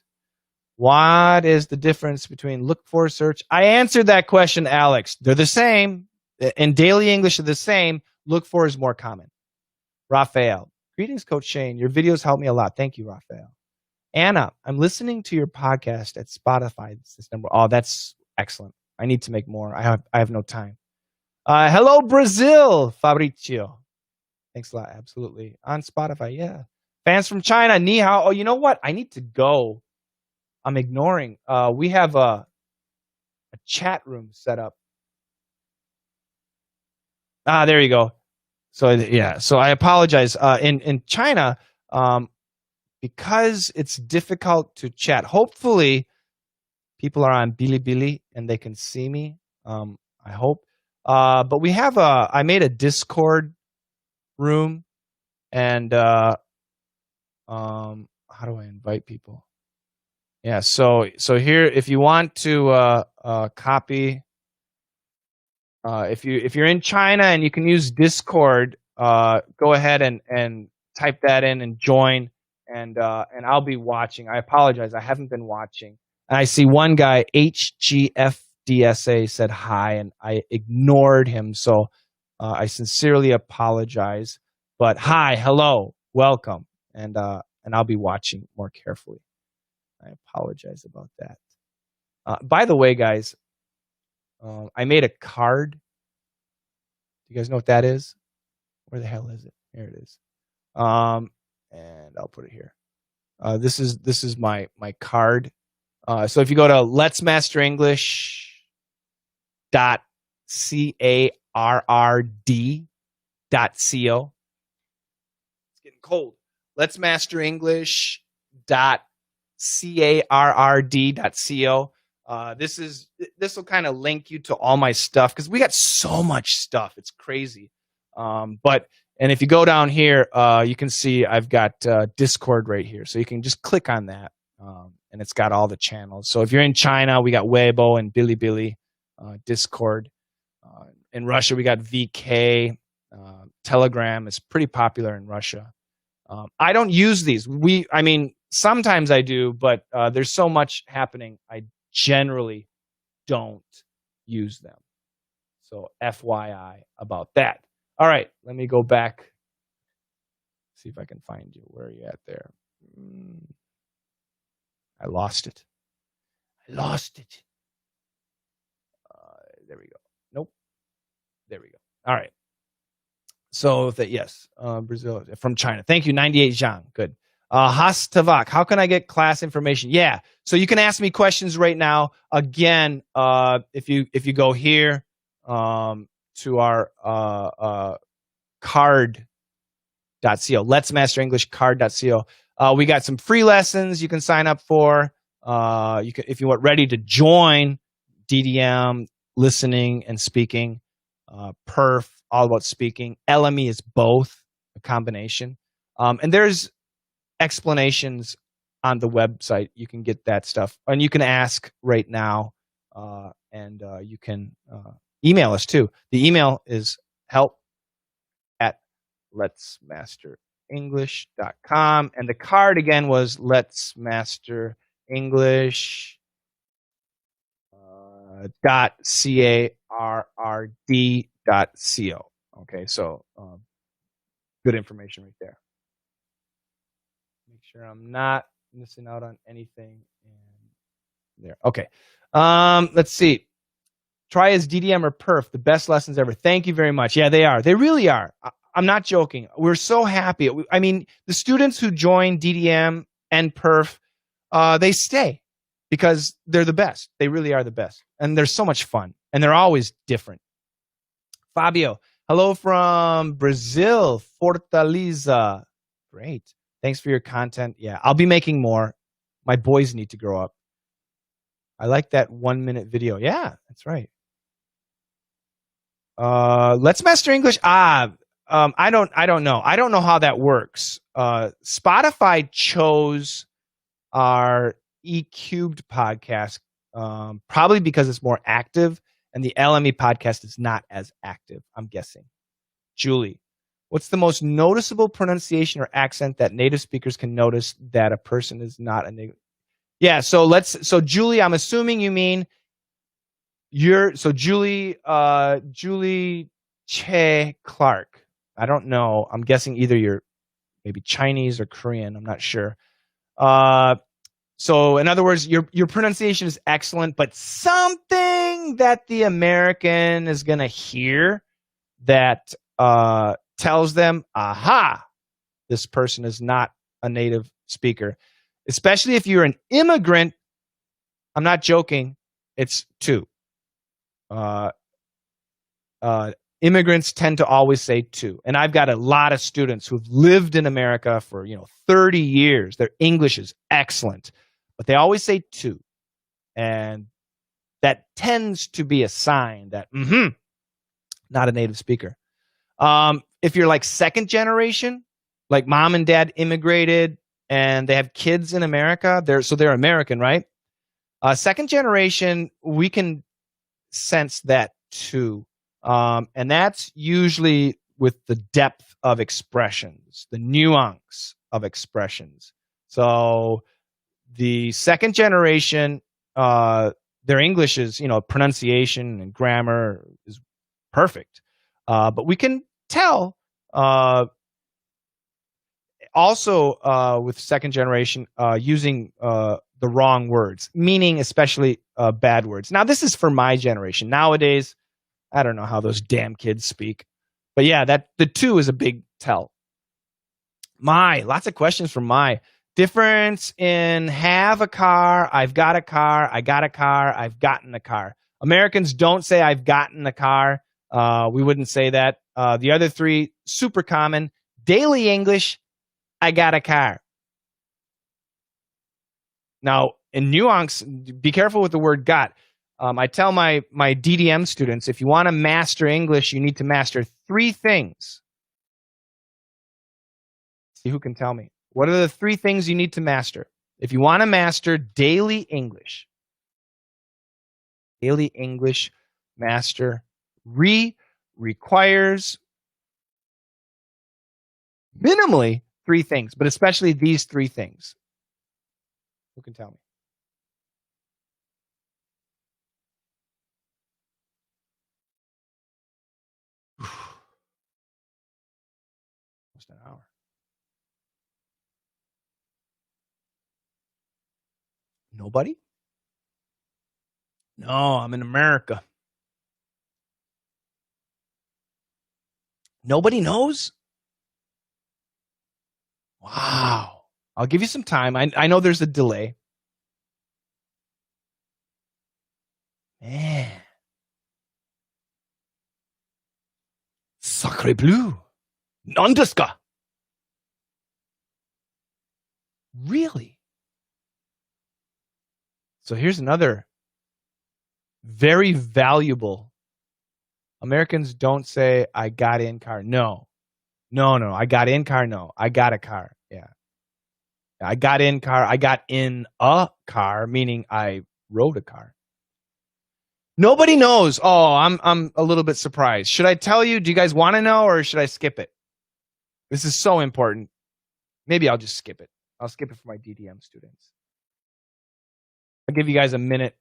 What is the difference between look for, search? I answered that question, Alex. They're the same. In daily English, they're the same. Look for is more common. Raphael. Greetings, Coach Shane. Your videos help me a lot. Thank you, Raphael. Anna, I'm listening to your podcast at Spotify. This number. Oh, that's excellent. I need to make more. I have no time. Hello, Brazil, Fabrizio. Thanks a lot. Absolutely. On Spotify, yeah. Fans from China, ni hao. Oh, you know what? I need to go. I'm ignoring. We have a chat room set up. There you go. So yeah. So I apologize. In China, because it's difficult to chat. Hopefully, people are on Bilibili and they can see me. I hope. But we have I made a Discord room, and how do I invite people? Yeah, so here, if you want to copy, if you're in China and you can use Discord, go ahead and type that in and join, and I'll be watching. I apologize, I haven't been watching. And I see one guy, HGFDSA, said hi, and I ignored him, so I sincerely apologize. But hi, hello, welcome, and I'll be watching more carefully. I apologize about that. By the way, guys, I made a card. Do you guys know what that is? Where the hell is it? Here it is. And I'll put it here. This is my card. So if you go to letsmasterenglish.carrd.co. It's getting cold. letsmasterenglish.carrd.co. This will kind of link you to all my stuff because we got so much stuff. It's crazy. And if you go down here, you can see I've got Discord right here. So you can just click on that. And it's got all the channels. So if you're in China, we got Weibo and Bilibili, Discord. In Russia, we got VK. Telegram is pretty popular in Russia. I don't use these. Sometimes I do, but there's so much happening. I generally don't use them. So FYI about that. All right, let me go back. See if I can find you. Where are you at there? I lost it. I lost it. There we go. Nope. There we go. All right. So that yes, Brazil from China. Thank you, 98 Zhang. Good. Hastavak, how can I get class information? Yeah, so you can ask me questions right now. Again, if you go here to our card.co, Let's Master English card.co. We got some free lessons you can sign up for. You can, if you want ready to join DDM, listening and speaking, perf, all about speaking. LME is both, a combination. And there's explanations on the website. You can get that stuff. And you can ask right now. And you can email us too. The email is help@letsmasterenglish.com. And the card again was Let's Master English .carrd.co. Okay, so good information right there. Make sure I'm not missing out on anything. And there. Okay. Let's see. Try as DDM or perf, the best lessons ever. Thank you very much. Yeah, they are. They really are. I'm not joking. We're so happy. I mean, the students who join DDM and perf, they stay because they're the best. They really are the best. And they're so much fun. And they're always different. Fabio, hello from Brazil, Fortaleza. Great. Thanks for your content. Yeah, I'll be making more. My boys need to grow up. I like that 1 minute video. Yeah, that's right. Let's Master English. I don't know. I don't know how that works. Spotify chose our E Cubed podcast, probably because it's more active, and the LME podcast is not as active, I'm guessing. Julie, what's the most noticeable pronunciation or accent that native speakers can notice that a person is not a native? Yeah, so Julie, I'm assuming you mean Julie Che Clark. I don't know. I'm guessing either you're maybe Chinese or Korean. I'm not sure. So in other words, your pronunciation is excellent, but something that the American is going to hear that tells them, aha, this person is not a native speaker. Especially if you're an immigrant, I'm not joking, it's 2. Immigrants tend to always say 2. And I've got a lot of students who've lived in America for 30 years. Their English is excellent, but they always say 2. And that tends to be a sign that, not a native speaker. If you're like second generation, like mom and dad immigrated and they have kids in America, they're American, right? Second generation, we can sense that too. And that's usually with the depth of expressions, the nuance of expressions. So the second generation, their English is, pronunciation and grammar is perfect. But we can tell also with second generation using the wrong words, meaning especially bad words. Now, this is for my generation. Nowadays, I don't know how those damn kids speak. But yeah, the 2 is a big tell. Lots of questions from difference in have a car, I've got a car, I got a car, I've gotten a car. Americans don't say I've gotten a car. We wouldn't say that. The other 3, super common. Daily English, I got a car. Now, in nuance, be careful with the word got. I tell my DDM students, if you want to master English, you need to master 3 things. See who can tell me. What are the 3 things you need to master? If you want to master daily English master requires minimally 3 things, but especially these 3 things. Who can tell me? Almost an hour. Nobody? No, I'm in America. Nobody knows? Wow. I'll give you some time. I know there's a delay. Man. Sacre bleu. Nandeska. Really? So here's another very valuable. Americans don't say, I got in car. No. I got in car. No. I got a car. Yeah. I got in car. I got in a car, meaning I rode a car. Nobody knows. Oh, I'm a little bit surprised. Should I tell you? Do you guys want to know, or should I skip it? This is so important. Maybe I'll just skip it. I'll skip it for my DDM students. I'll give you guys a minute.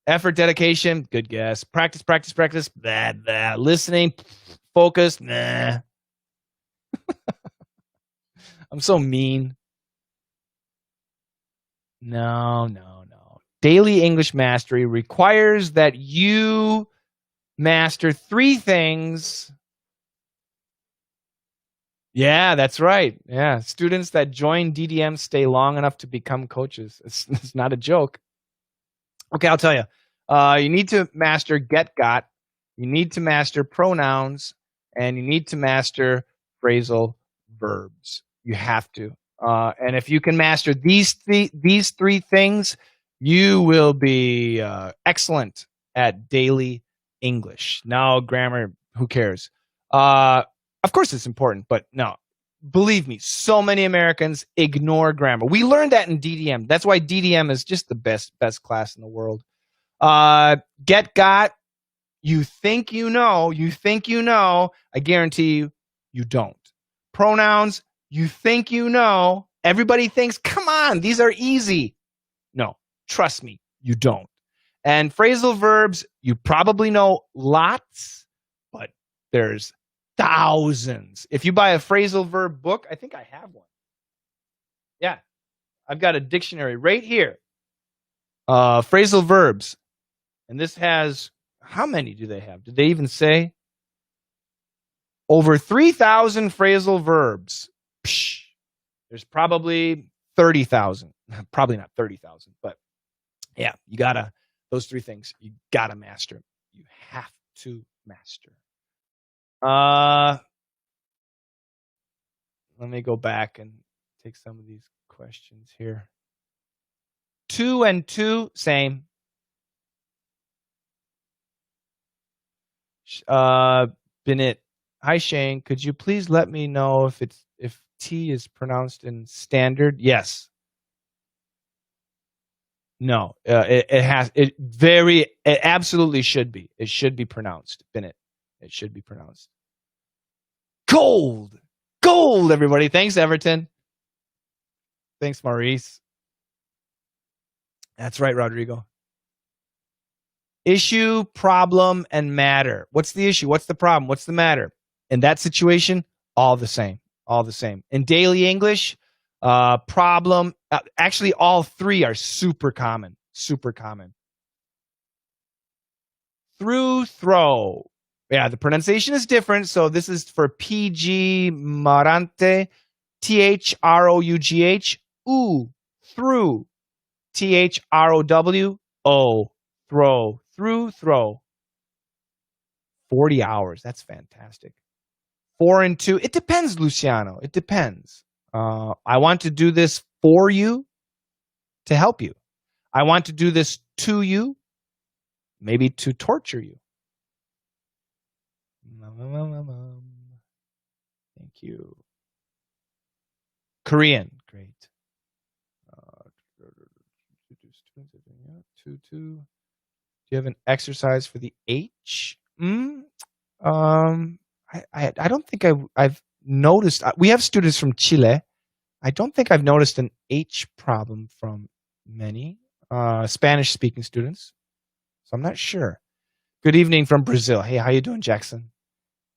Effort, dedication, good guess. Practice. Blah, blah. Listening, focus, nah. I'm so mean. No. Daily English mastery requires that you master 3 things. Yeah, that's right. Yeah, students that join DDM stay long enough to become coaches. It's not a joke. Okay, I'll tell you. You need to master get, got. You need to master pronouns, and you need to master phrasal verbs. You have to. And if you can master these 3 things, you will be excellent at daily English. Now, grammar, who cares? Of course, it's important, but no. Believe me, so many Americans ignore grammar. We learned that in DDM. That's why DDM is just the best class in the world. Get, got. You think you know. I guarantee you don't. Pronouns. You think you know. Everybody thinks, come on, these are easy. No, trust me, you don't. And phrasal verbs, you probably know lots, but there's thousands. If you buy a phrasal verb book, I think I have one. Yeah, I've got a dictionary right here. Phrasal verbs. And this has, how many do they have? Did they even say? Over 3,000 phrasal verbs. Psh, there's probably 30,000. Probably not 30,000, but yeah, you gotta, those 3 things, you gotta master. You have to master. Let me go back and take some of these questions here. 2 and 2, same. Binit, hi Shane, could you please let me know if T is pronounced in standard? Yes. No, it absolutely should be. It should be pronounced, Binit. It should be pronounced. Gold, everybody. Thanks, Everton. Thanks, Maurice. That's right, Rodrigo. Issue, problem, and matter. What's the issue? What's the problem? What's the matter? In that situation, all the same. In daily English, problem, actually all 3 are super common. Through, throw. Yeah, the pronunciation is different. So this is for PG Marante, THROUGH, ooh, through, THROW, throw, through, throw. 40 hours. That's fantastic. 4 and 2. It depends, Luciano. It depends. I want to do this for you to help you. I want to do this to you, maybe to torture you. Thank you. Korean. Great. 2. Do you have an exercise for the H? I don't think I've noticed. We have students from Chile. I don't think I've noticed an H problem from many Spanish-speaking students. So I'm not sure. Good evening from Brazil. Hey, how you doing, Jackson?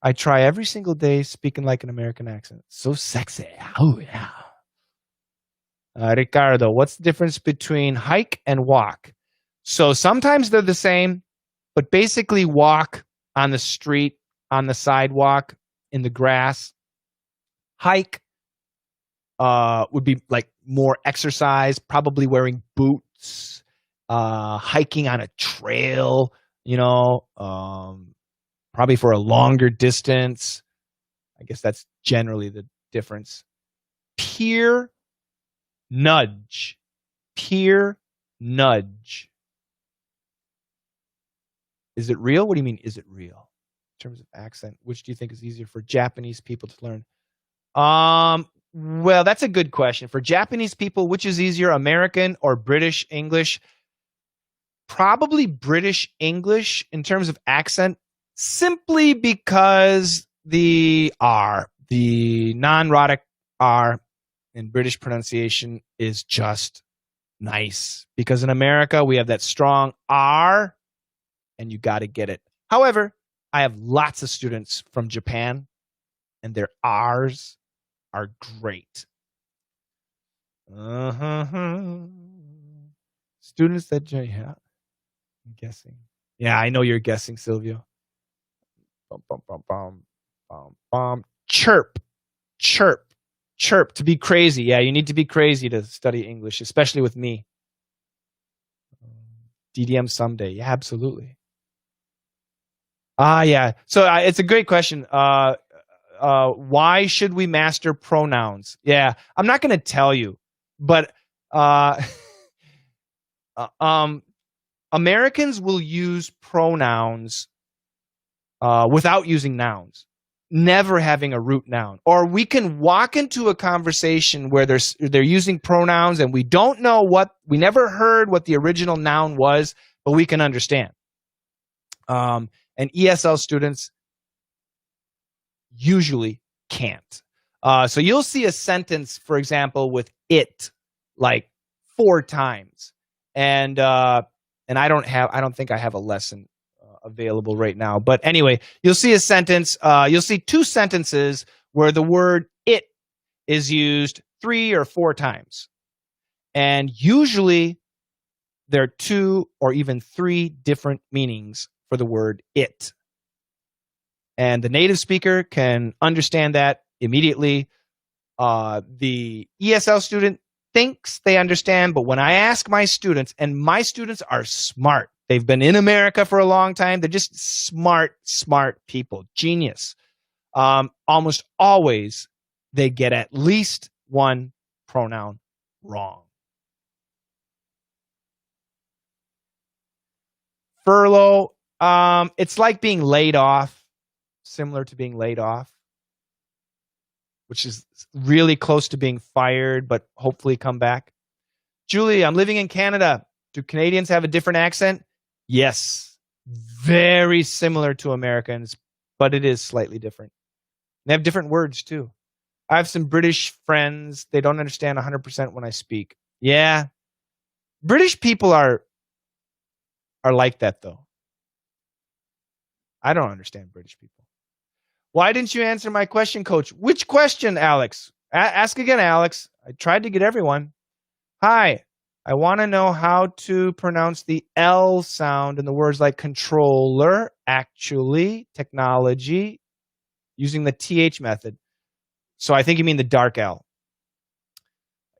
I try every single day speaking like an American accent. So sexy. Oh, yeah. Ricardo, what's the difference between hike and walk? So sometimes they're the same, but basically walk on the street, on the sidewalk, in the grass. Hike would be like more exercise, probably wearing boots, hiking on a trail, probably for a longer distance. I guess that's generally the difference. Peer, nudge. Peer, nudge. Is it real? What do you mean, is it real? In terms of accent, which do you think is easier for Japanese people to learn? Well, that's a good question. For Japanese people, which is easier, American or British English? Probably British English in terms of accent, simply because the R, the non-rhotic R in British pronunciation is just nice. Because in America, we have that strong R, and you got to get it. However, I have lots of students from Japan, and their R's are great. Students that, yeah, I'm guessing. Yeah, I know you're guessing, Silvio. Chirp, chirp, chirp. To be crazy. Yeah, you need to be crazy to study English, especially with me. DDM someday. Yeah, absolutely. Yeah. So it's a great question. Why should we master pronouns? Yeah, I'm not going to tell you, but Americans will use pronouns without using nouns, never having a root noun. Or we can walk into a conversation where they're using pronouns and we don't know we never heard what the original noun was, but we can understand. And ESL students usually can't. So you'll see a sentence, for example, with it like 4 times, and I don't think I have a lesson available right now. But anyway, you'll see a sentence. You'll see 2 sentences where the word it is used 3 or 4 times, and usually there are 2 or even 3 different meanings for the word it. And the native speaker can understand that immediately. The ESL student thinks they understand, but when I ask my students, and my students are smart, they've been in America for a long time, they're just smart people, genius. Almost always they get at least one pronoun wrong. Furlough, it's like being laid off, similar to being laid off, which is really close to being fired, but hopefully come back. Julie, I'm living in Canada. Do Canadians have a different accent? Yes. Very similar to Americans, but it is slightly different. They have different words, too. I have some British friends. They don't understand 100% when I speak. Yeah. British people are like that, though. I don't understand British people. Why didn't you answer my question, Coach? Which question, Alex? Ask again, Alex. I tried to get everyone. Hi. I want to know how to pronounce the L sound in the words like controller, actually, technology, using the TH method. So I think you mean the dark L.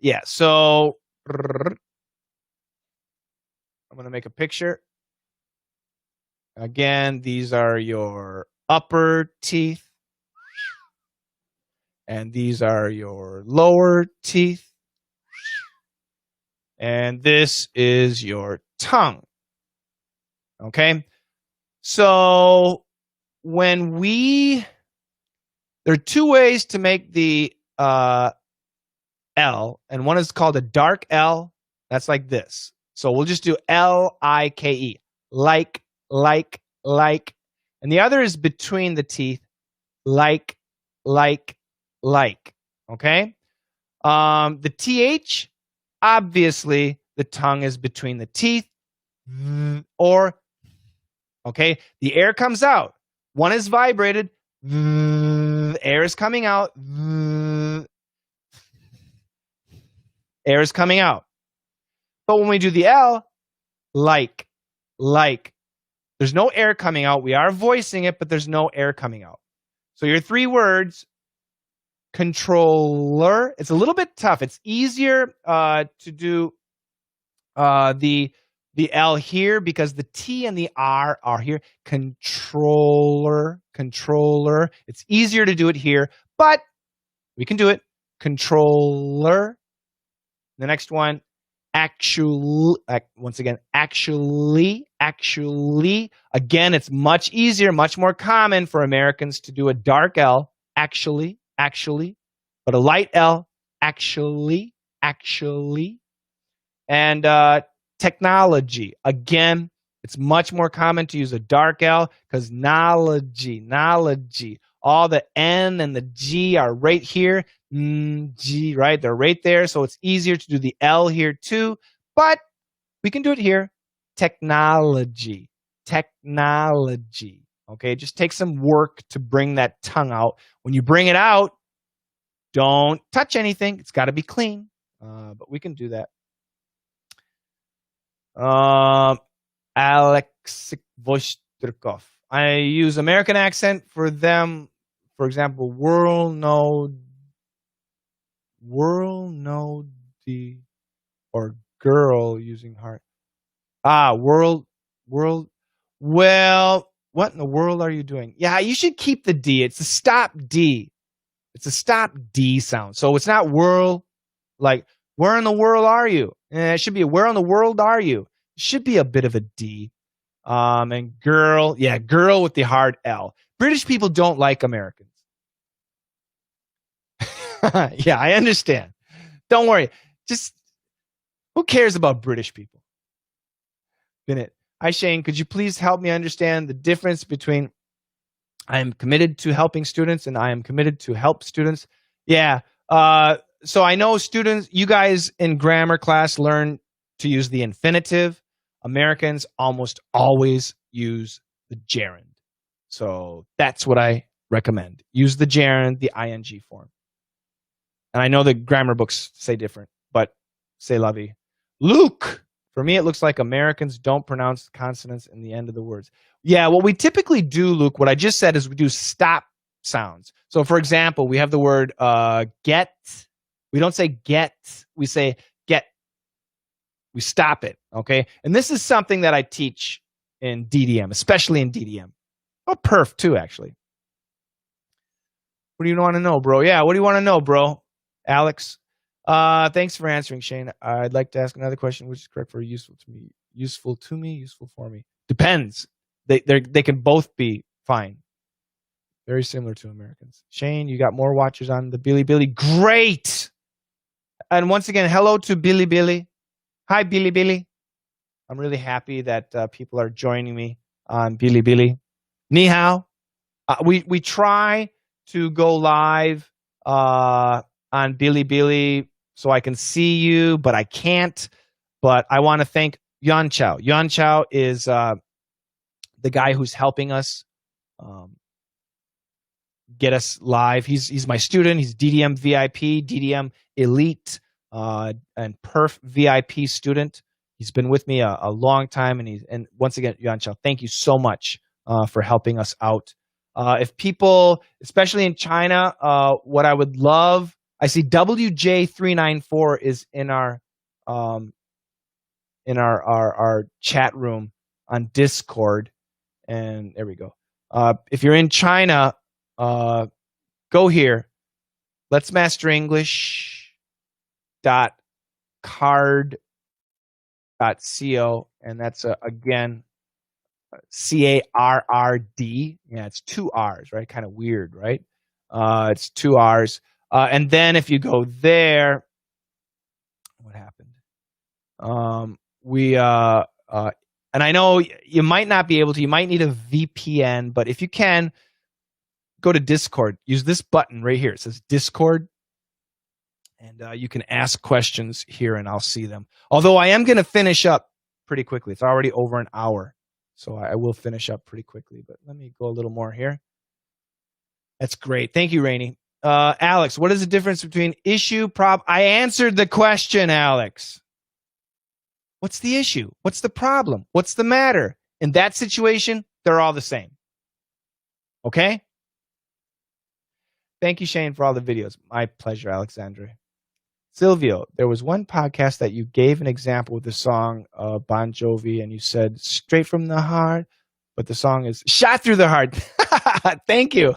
Yeah, so I'm going to make a picture. Again, these are your upper teeth. And these are your lower teeth. And this is your tongue. Okay? So there are 2 ways to make the L, and one is called a dark L. That's like this. So we'll just do L-I-K-E. Like. And the other is between the teeth. Like. Okay? The TH, obviously, the tongue is between the teeth. Or, okay? The air comes out. One is vibrated. Air is coming out. Air is coming out. But when we do the L, like. There's no air coming out. We are voicing it, but there's no air coming out. So your three words, controller. It's a little bit tough. It's easier to do the L here because the T and the R are here. Controller. It's easier to do it here, but we can do it. Controller. The next one, actually. Again, it's much easier, much more common for Americans to do a dark L, actually, but a light L, actually. And technology. Again, it's much more common to use a dark L because knowledge. All the N and the G are right here. G, right? They're right there. So it's easier to do the L here too. But we can do it here. Technology. Okay, just take some work to bring that tongue out. When you bring it out, don't touch anything. It's got to be clean. But we can do that. Alex Vostrikov. I use American accent for them. For example, world know the or girl using heart. World. Well, what in the world are you doing? Yeah, you should keep the D. It's a stop D. It's a stop D sound. So it's not world, like, where in the world are you? It should be where in the world are you? It should be a bit of a D. And girl, yeah, girl with the hard L. British people don't like Americans. Yeah, I understand. Don't worry. Just who cares about British people? Bennett. Hi, Shane. Could you please help me understand the difference between I am committed to helping students and I am committed to help students? Yeah. So I know students, you guys in grammar class learn to use the infinitive. Americans almost always use the gerund. So that's what I recommend. Use the gerund, the ing form. And I know the grammar books say different, but c'est la vie. Luke, for me, it looks like Americans don't pronounce consonants in the end of the words. Yeah, what we typically do, Luke, what I just said is we do stop sounds. So, for example, we have the word get. We don't say get. We say get. We stop it, okay? And this is something that I teach in DDM, especially in DDM. Oh, perf, too, actually. What do you want to know, bro? Yeah, what do you want to know, bro? Alex, thanks for answering, Shane. I'd like to ask another question, which is correct for useful to me, useful for me. Depends. They can both be fine. Very similar to Americans. Shane, you got more watchers on the Billy. Great. And once again, hello to Billy. Hi, Billy. I'm really happy that people are joining me on Billy. Ni hao. We try to go live on Billy so I can see you, but I can't. But I want to thank Yan Chao. Yan Chao is the guy who's helping us get us live. He's my student. He's DDM VIP, DDM Elite, and Perf VIP student. He's been with me a long time, and once again, Yan Chao, thank you so much for helping us out. If people, especially in China, what I would love, I see WJ394 is in our chat room on Discord, and there we go. If you're in China, go here. Let's master English.card.co, and that's again CARRD. Yeah, it's two R's, right? Kind of weird, right? It's two R's. And then if you go there, what happened? And I know you might not be able to, you might need a VPN, but if you can, go to Discord. Use this button right here. It says Discord. And you can ask questions here and I'll see them. Although I am going to finish up pretty quickly. It's already over an hour. So I will finish up pretty quickly. But let me go a little more here. That's great. Thank you, Rainey. Alex, what is the difference between issue, problem? I answered the question, Alex. What's the issue? What's the problem? What's the matter? In that situation, they're all the same. Okay? Thank you, Shane, for all the videos. My pleasure, Alexandre. Silvio, there was one podcast that you gave an example with the song Bon Jovi, and you said straight from the heart, but the song is shot through the heart. Thank you.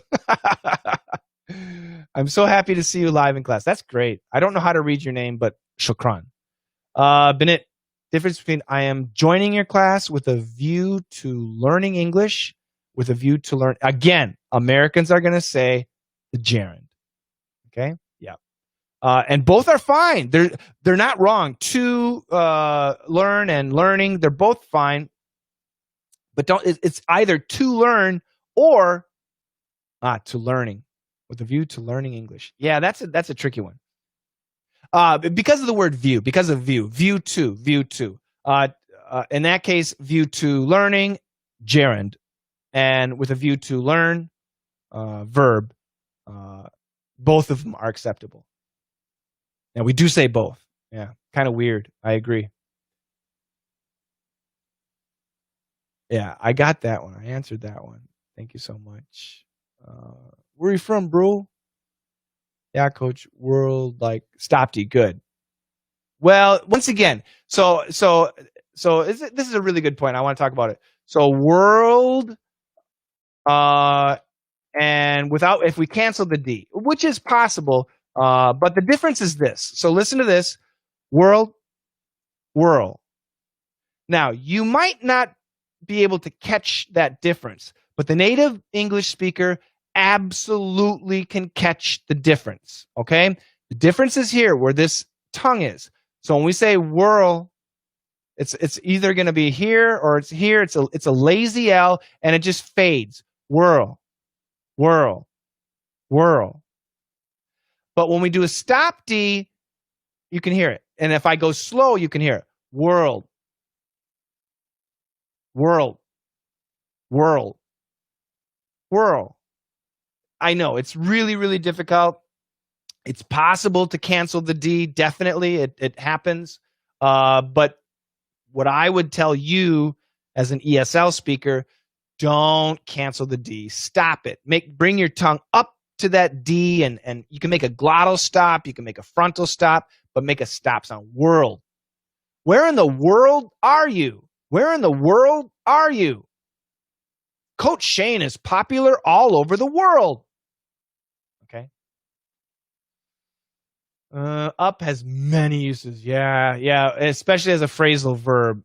I'm so happy to see you live in class. That's great. I don't know how to read your name, but shukran. Binit, difference between I am joining your class with a view to learning English, with a view to learn. Again, Americans are going to say the gerund. Okay? Yeah. And both are fine. They're not wrong. To learn and learning, they're both fine. But it's either to learn or to learning, with a view to learning English. Yeah, that's a tricky one. Because of the word view, because of view to. In that case, view to learning, gerund, and with a view to learn, verb. Both of them are acceptable. Now we do say both. Yeah, kind of weird. I agree. Yeah, I got that one. I answered that one. Thank you so much. Where are you from, bro? Yeah, coach. World like Stopty. Good. Well, once again, so this is a really good point. I want to talk about it. So world, and without, if we cancel the D, which is possible, but the difference is this. So listen to this: world, whirl. Now you might not be able to catch that difference, but the native English speaker absolutely can catch the difference. Okay, the difference is here where this tongue is. So when we say whirl, it's either going to be here or it's here. It's a lazy L, and it just fades. Whirl, whirl, whirl. But when we do a stop D, you can hear it. And if I go slow, you can hear it. World, world, world, whirl. I know it's really, really difficult. It's possible to cancel the D. Definitely, it happens. But what I would tell you as an ESL speaker, don't cancel the D. Stop it. Bring your tongue up to that D, and you can make a glottal stop. You can make a frontal stop, but make a stop sound. World. Where in the world are you? Where in the world are you? Coach Shane is popular all over the world. Okay. Up has many uses. Yeah. Especially as a phrasal verb.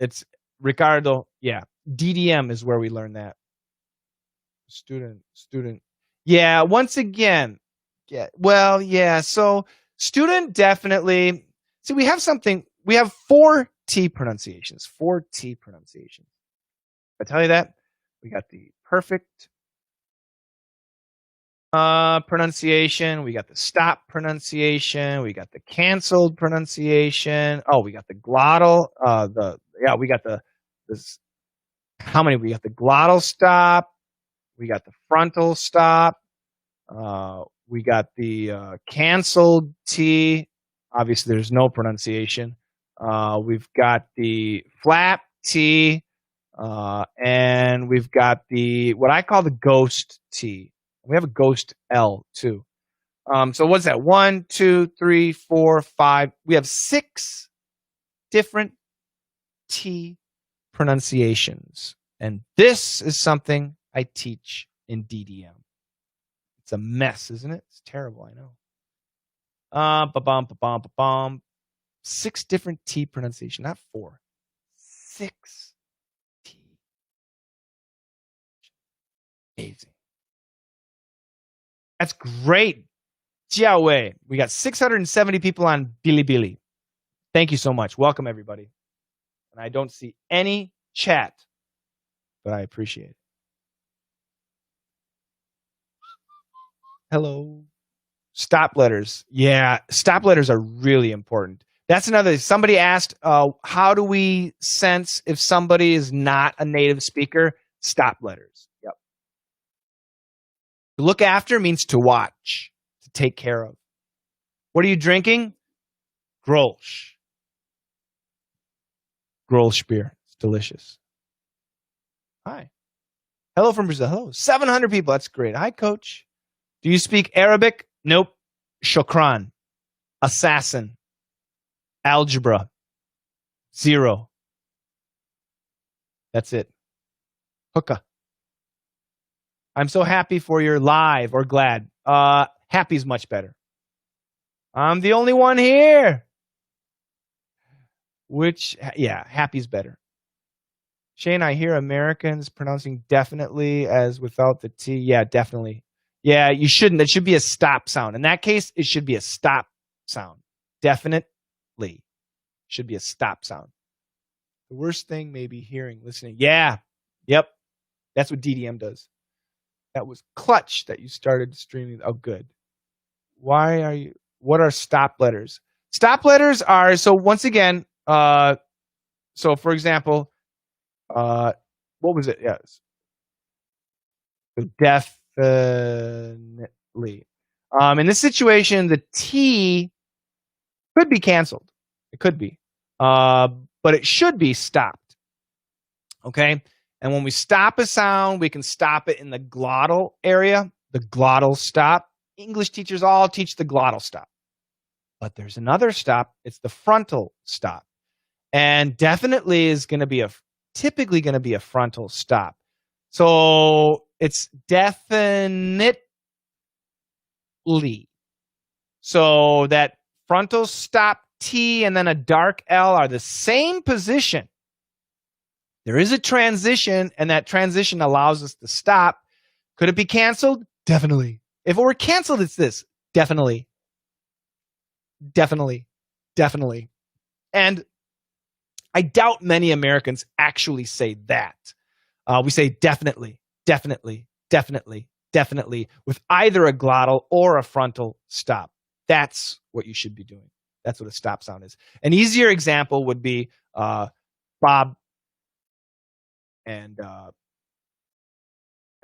It's Ricardo. Yeah. DDM is where we learn that. Student. Yeah. Once again. Yeah. Well, yeah. So student definitely. See, we have something. We have 4 T pronunciations. 4 T pronunciations. I tell you that. We got the perfect pronunciation. We got the stop pronunciation. We got the canceled pronunciation. Oh, we got the glottal. We got this. How many? We got the glottal stop. We got the frontal stop. We got the canceled T. Obviously, there's no pronunciation. We've got the flap T. And we've got what I call the ghost T. We have a ghost L too. So what's that? 1, 2, 3, 4, 5. We have 6 different T pronunciations. And this is something I teach in DDM. It's a mess, isn't it? It's terrible, I know. 6 different T pronunciation, not 4. 6 T. Amazing. That's great. Jiawei. We got 670 people on Bilibili. Thank you so much. Welcome, everybody. And I don't see any chat, but I appreciate it. Hello. Stop letters. Yeah, stop letters are really important. That's another. Somebody asked, how do we sense if somebody is not a native speaker? Stop letters. Yep. To look after means to watch, to take care of. What are you drinking? Grolsch. Grolsch beer. It's delicious. Hi. Hello from Brazil. Hello. 700 people. That's great. Hi, coach. Do you speak Arabic? Nope. Shukran. Assassin. Algebra. 0. That's it. Hookah. I'm so happy for your live or glad. Happy's much better. I'm the only one here. Happy's better. Shane, I hear Americans pronouncing definitely as without the T. Yeah, definitely. Yeah, you shouldn't. It should be a stop sound. In that case, it should be a stop sound. Definitely should be a stop sound. The worst thing may be hearing, listening. Yeah. Yep. That's what DDM does. That was clutch that you started streaming. Oh, good. What are stop letters? Stop letters are, so once again, so for example, what was it? Yes. So definitely. In this situation, the T could be canceled. It could be. But it should be stopped. Okay? And when we stop a sound, we can stop it in the glottal area, the glottal stop. English teachers all teach the glottal stop. But there's another stop. It's the frontal stop. And definitely is typically going to be a frontal stop. So it's definitely. So that frontal stop T and then a dark L are the same position. There is a transition, and that transition allows us to stop. Could it be canceled? Definitely. If it were canceled, it's this. Definitely. Definitely. Definitely. And I doubt many Americans actually say that. We say definitely, definitely, definitely, definitely, with either a glottal or a frontal stop. That's what you should be doing. That's what a stop sound is. An easier example would be Bob and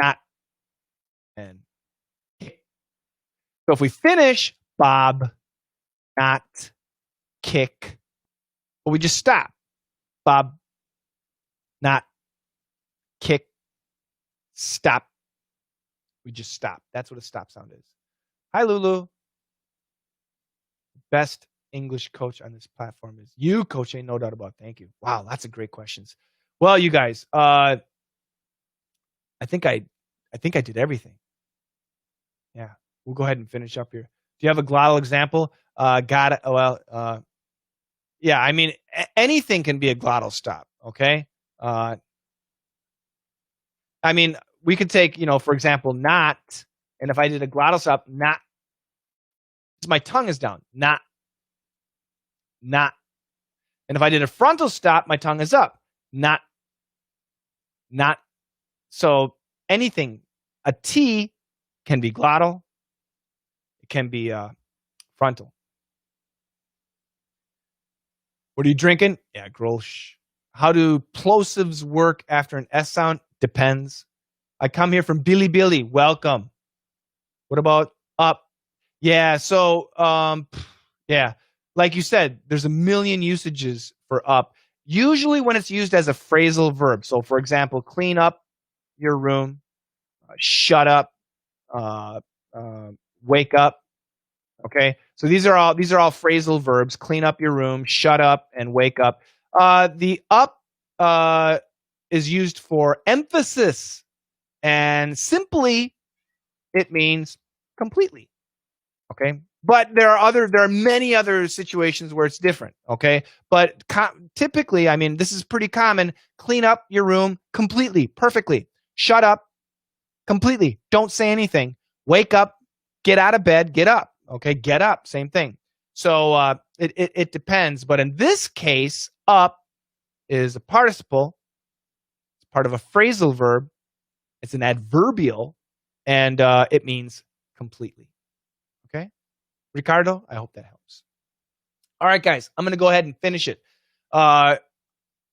not and kick. So if we finish Bob, not kick, but we just stop. Bob, not kick, stop. We just stop. That's what a stop sound is. Hi, Lulu. Best English coach on this platform is you, Coach. Ain't no doubt about it. Thank you. Wow, lots of great questions. Well, you guys, I think I did everything. Yeah, we'll go ahead and finish up here. Do you have a glottal example? Got it. Well, yeah. I mean, anything can be a glottal stop. Okay. I mean, we could take, for example, not, and if I did a glottal stop, not, my tongue is down, not. And if I did a frontal stop, my tongue is up, not. So anything, a T can be glottal, it can be frontal. What are you drinking? Yeah, Grolsch. How do plosives work after an S sound? Depends. I come here from Billy. Welcome. What about up? Yeah, so yeah, like you said, there's a million usages for up. Usually when it's used as a phrasal verb. So for example, clean up your room, shut up, wake up. Okay, so these are all phrasal verbs. Clean up your room, shut up, and wake up. The up is used for emphasis, and simply it means completely. Okay, but there are many other situations where it's different. Okay, but typically, I mean, this is pretty common. Clean up your room completely, perfectly. Shut up completely. Don't say anything. Wake up. Get out of bed. Get up. Okay, get up. Same thing. So it depends. But in this case, up is a participle. It's part of a phrasal verb. It's an adverbial, and it means completely. Okay, Ricardo, I hope that helps. All right, guys, I'm going to go ahead and finish it. And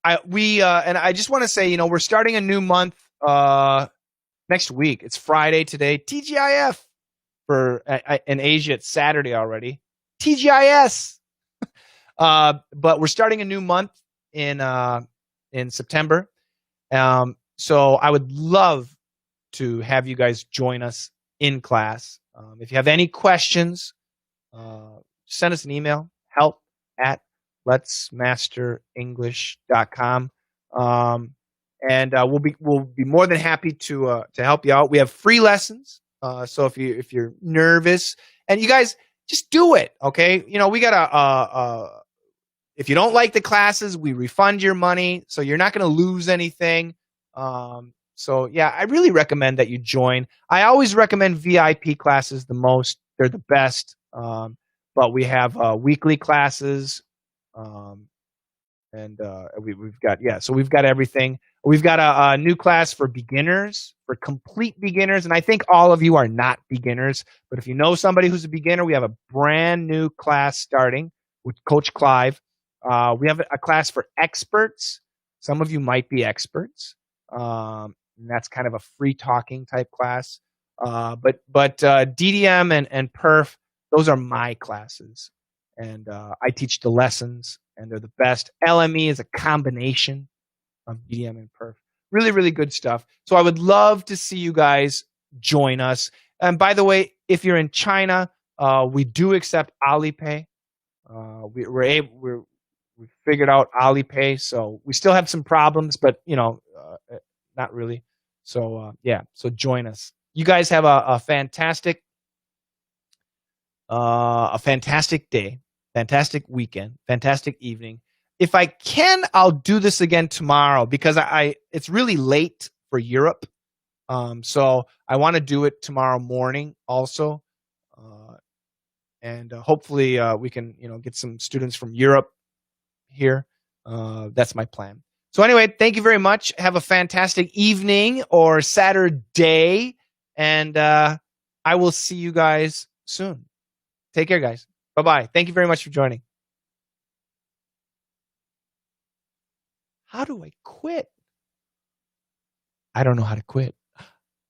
I just want to say, we're starting a new month. next week. It's Friday today. TGIF. For in Asia, it's Saturday already. TGIS. But we're starting a new month in September. So I would love to have you guys join us in class. If you have any questions, send us an email, help@letsmasterenglish.com. And we'll be more than happy to help you out. We have free lessons. So if you're nervous, and you guys just do it, okay? We got if you don't like the classes, we refund your money, so you're not going to lose anything. So yeah, I really recommend that you join. I always recommend VIP classes the most. They're the best. But we have weekly classes, and we've got everything. We've got a new class for beginners, for complete beginners, and I think all of you are not beginners. But if you know somebody who's a beginner, we have a brand new class starting with Coach Clive. We have a class for experts. Some of you might be experts. And that's kind of a free talking type class. But DDM and Perf, those are my classes. And I teach the lessons, and they're the best. LME is a combination of DDM and Perf. Really, really good stuff. So I would love to see you guys join us. And by the way, if you're in China, we do accept Alipay. We figured out Alipay, so we still have some problems, but not really. So so join us. You guys have a fantastic day, fantastic weekend, fantastic evening. If I can, I'll do this again tomorrow because it's really late for Europe. So I want to do it tomorrow morning also. And hopefully we can, get some students from Europe here. That's my plan. So anyway, thank you very much. Have a fantastic evening or Saturday. And I will see you guys soon. Take care, guys. Bye-bye. Thank you very much for joining. How do I quit? I don't know how to quit.